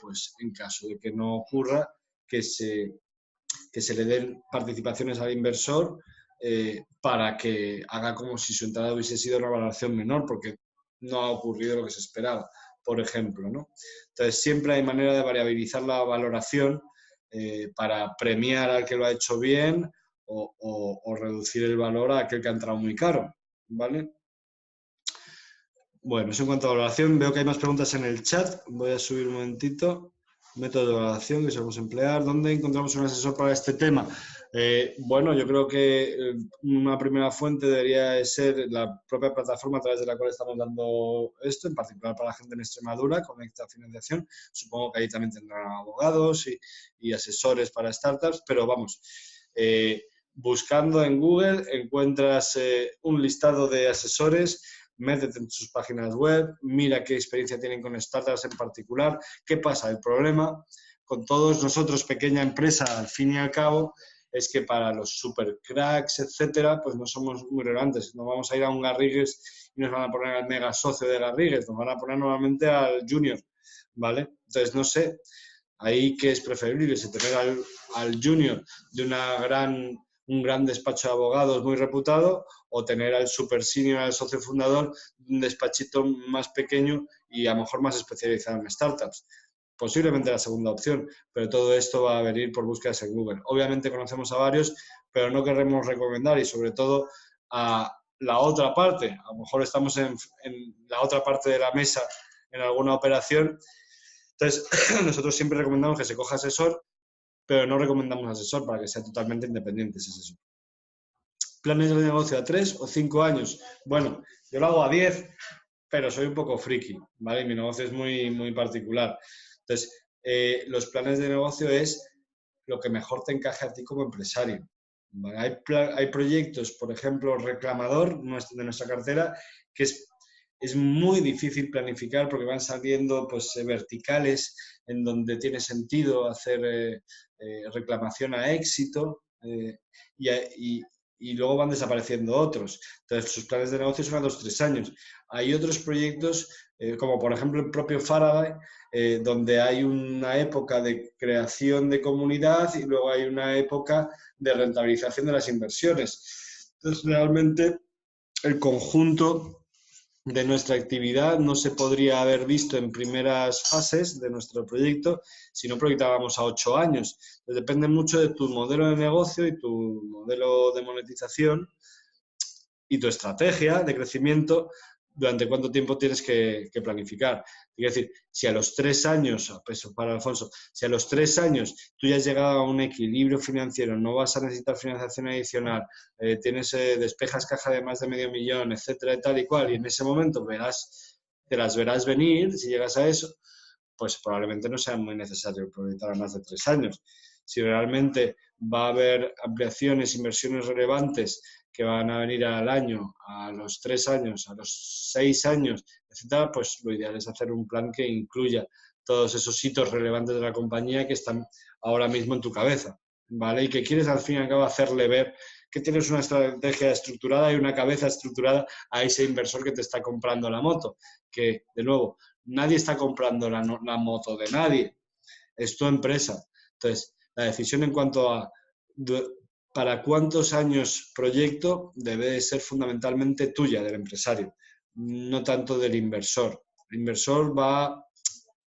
pues en caso de que no ocurra, que se le den participaciones al inversor para que haga como si su entrada hubiese sido una valoración menor, porque no ha ocurrido lo que se esperaba, por ejemplo, ¿no? Entonces, siempre hay manera de variabilizar la valoración para premiar al que lo ha hecho bien o reducir el valor a aquel que ha entrado muy caro, ¿vale? Bueno, eso en cuanto a valoración. Veo que hay más preguntas en el chat. Voy a subir un momentito. Método de valoración que solemos emplear. ¿Dónde encontramos un asesor para este tema? Bueno, yo creo que una primera fuente debería ser la propia plataforma a través de la cual estamos dando esto, en particular para la gente en Extremadura, Conecta Financiación. Supongo que ahí también tendrán abogados y asesores para startups, pero vamos, buscando en Google encuentras un listado de asesores, métete en sus páginas web, mira qué experiencia tienen con startups en particular, qué pasa. El problema con todos nosotros, pequeña empresa, al fin y al cabo, es que para los super cracks, etcétera, pues no somos muy relevantes. No vamos a ir a un Garrigues y nos van a poner al mega socio de Garrigues, nos van a poner normalmente al junior, ¿vale? Entonces, no sé, ahí que es preferible, si tener al junior de un gran despacho de abogados muy reputado o tener al super senior, al socio fundador, un despachito más pequeño y a lo mejor más especializado en startups. Posiblemente la segunda opción, pero todo esto va a venir por búsquedas en Google. Obviamente conocemos a varios, pero no queremos recomendar y sobre todo a la otra parte. A lo mejor estamos en la otra parte de la mesa en alguna operación. Entonces, nosotros siempre recomendamos que se coja asesor, pero no recomendamos asesor para que sea totalmente independiente ese asesor. ¿Planes de negocio a 3 o 5 años? Bueno, yo lo hago a 10, pero soy un poco friki, ¿vale? Mi negocio es muy, muy particular. Entonces, los planes de negocio es lo que mejor te encaje a ti como empresario. ¿Vale? Hay proyectos, por ejemplo, Reclamador, de nuestra cartera, que es muy difícil planificar porque van saliendo pues, verticales en donde tiene sentido hacer reclamación a éxito y luego van desapareciendo otros. Entonces, sus planes de negocio son a 2-3 años. Hay otros proyectos, como por ejemplo el propio Faraday, donde hay una época de creación de comunidad y luego hay una época de rentabilización de las inversiones. Entonces, realmente, el conjunto de nuestra actividad no se podría haber visto en primeras fases de nuestro proyecto si no proyectábamos a 8 años. Entonces, depende mucho de tu modelo de negocio y tu modelo de monetización y tu estrategia de crecimiento, durante cuánto tiempo tienes que planificar. Es decir, si a los 3 años, eso para Alfonso, si a los 3 años tú ya has llegado a un equilibrio financiero, no vas a necesitar financiación adicional, despejas caja de más de $500,000, etcétera, y tal y cual, y en ese momento te las verás venir, si llegas a eso, pues probablemente no sea muy necesario proyectar a más de 3 años. Si realmente va a haber ampliaciones, inversiones relevantes que van a venir al año, a los 3 años, a los 6 años, etcétera, pues lo ideal es hacer un plan que incluya todos esos hitos relevantes de la compañía que están ahora mismo en tu cabeza, ¿vale? Y que quieres al fin y al cabo hacerle ver que tienes una estrategia estructurada y una cabeza estructurada a ese inversor que te está comprando la moto, que, de nuevo, nadie está comprando la moto de nadie, es tu empresa. Entonces, la decisión en cuanto a para cuántos años proyecto debe de ser fundamentalmente tuya, del empresario, no tanto del inversor. El inversor va a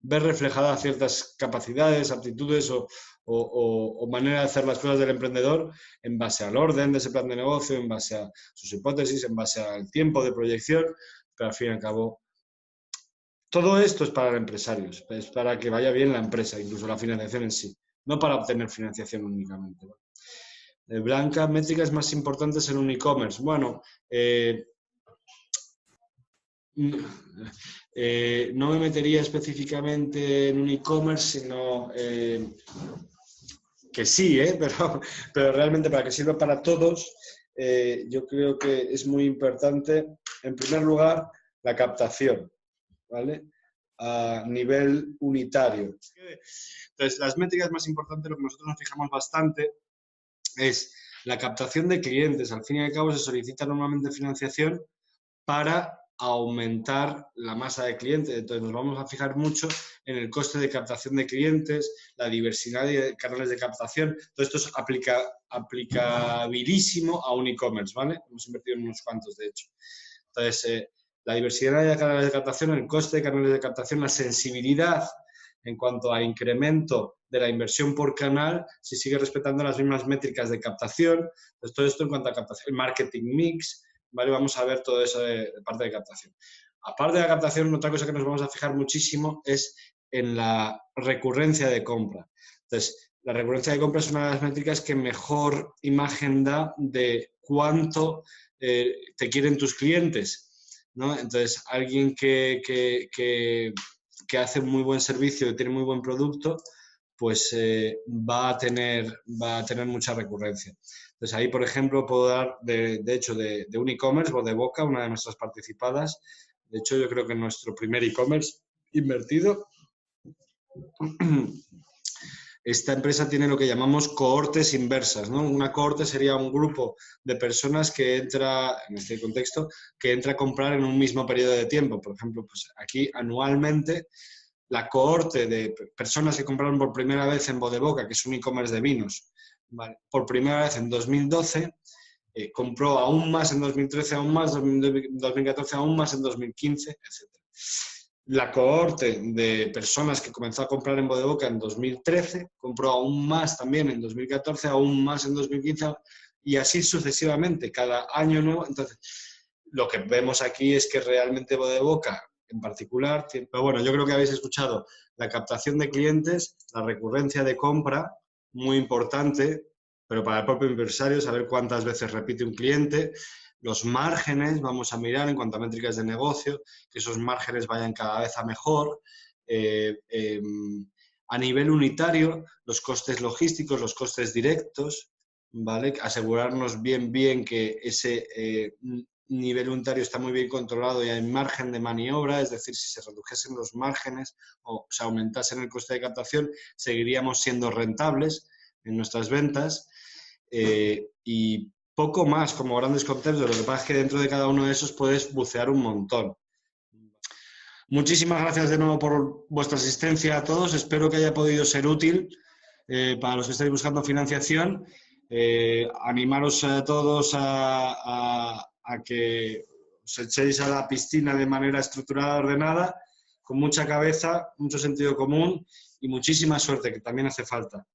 ver reflejadas ciertas capacidades, aptitudes o manera de hacer las cosas del emprendedor en base al orden de ese plan de negocio, en base a sus hipótesis, en base al tiempo de proyección, pero al fin y al cabo todo esto es para empresarios, es para que vaya bien la empresa, incluso la financiación en sí, no para obtener financiación únicamente. Blanca, métricas más importantes en un e-commerce. Bueno, no me metería específicamente en un e-commerce, sino que sí, pero realmente para que sirva para todos, yo creo que es muy importante, en primer lugar, la captación, ¿vale? A nivel unitario. Entonces, las métricas más importantes, lo que nosotros nos fijamos bastante, es la captación de clientes. Al fin y al cabo se solicita normalmente financiación para aumentar la masa de clientes. Entonces nos vamos a fijar mucho en el coste de captación de clientes, la diversidad de canales de captación. Todo esto es aplicabilísimo a un e-commerce, ¿vale? Hemos invertido en unos cuantos, de hecho. Entonces, la diversidad de canales de captación, el coste de canales de captación, la sensibilidad en cuanto a incremento de la inversión por canal, si sigue respetando las mismas métricas de captación. Pues todo esto en cuanto a captación, marketing mix, ¿vale? Vamos a ver todo eso de parte de captación. Aparte de la captación, otra cosa que nos vamos a fijar muchísimo es en la recurrencia de compra. Entonces, la recurrencia de compra es una de las métricas que mejor imagen da de cuánto te quieren tus clientes, ¿no? Entonces, alguien que hace muy buen servicio y tiene muy buen producto, pues va a tener mucha recurrencia. Entonces ahí, por ejemplo, puedo dar, de hecho, de un e-commerce, Bodevoca, una de nuestras participadas. De hecho, yo creo que nuestro primer e-commerce invertido. Esta empresa tiene lo que llamamos cohortes inversas, ¿no? Una cohorte sería un grupo de personas que entra, en este contexto, que entra a comprar en un mismo periodo de tiempo. Por ejemplo, pues aquí anualmente la cohorte de personas que compraron por primera vez en Bodevoca, que es un e-commerce de vinos, ¿vale? Por primera vez en 2012, compró aún más en 2013, aún más en 2014, aún más en 2015, etc. La cohorte de personas que comenzó a comprar en Bodevoca en 2013, compró aún más también en 2014, aún más en 2015 y así sucesivamente, cada año nuevo. Entonces, lo que vemos aquí es que realmente Bodevoca en particular, pero bueno, yo creo que habéis escuchado la captación de clientes, la recurrencia de compra, muy importante, pero para el propio empresario saber cuántas veces repite un cliente, los márgenes, vamos a mirar en cuanto a métricas de negocio, que esos márgenes vayan cada vez a mejor. A nivel unitario, los costes logísticos, los costes directos, ¿vale? Asegurarnos bien que ese nivel unitario está muy bien controlado y hay margen de maniobra, es decir, si se redujesen los márgenes o se aumentase el coste de captación, seguiríamos siendo rentables en nuestras ventas. Y poco más como grandes conceptos, lo que pasa es que dentro de cada uno de esos puedes bucear un montón. Muchísimas gracias de nuevo por vuestra asistencia a todos, espero que haya podido ser útil para los que estáis buscando financiación. Animaros a todos a que os echéis a la piscina de manera estructurada, ordenada, con mucha cabeza, mucho sentido común y muchísima suerte, que también hace falta.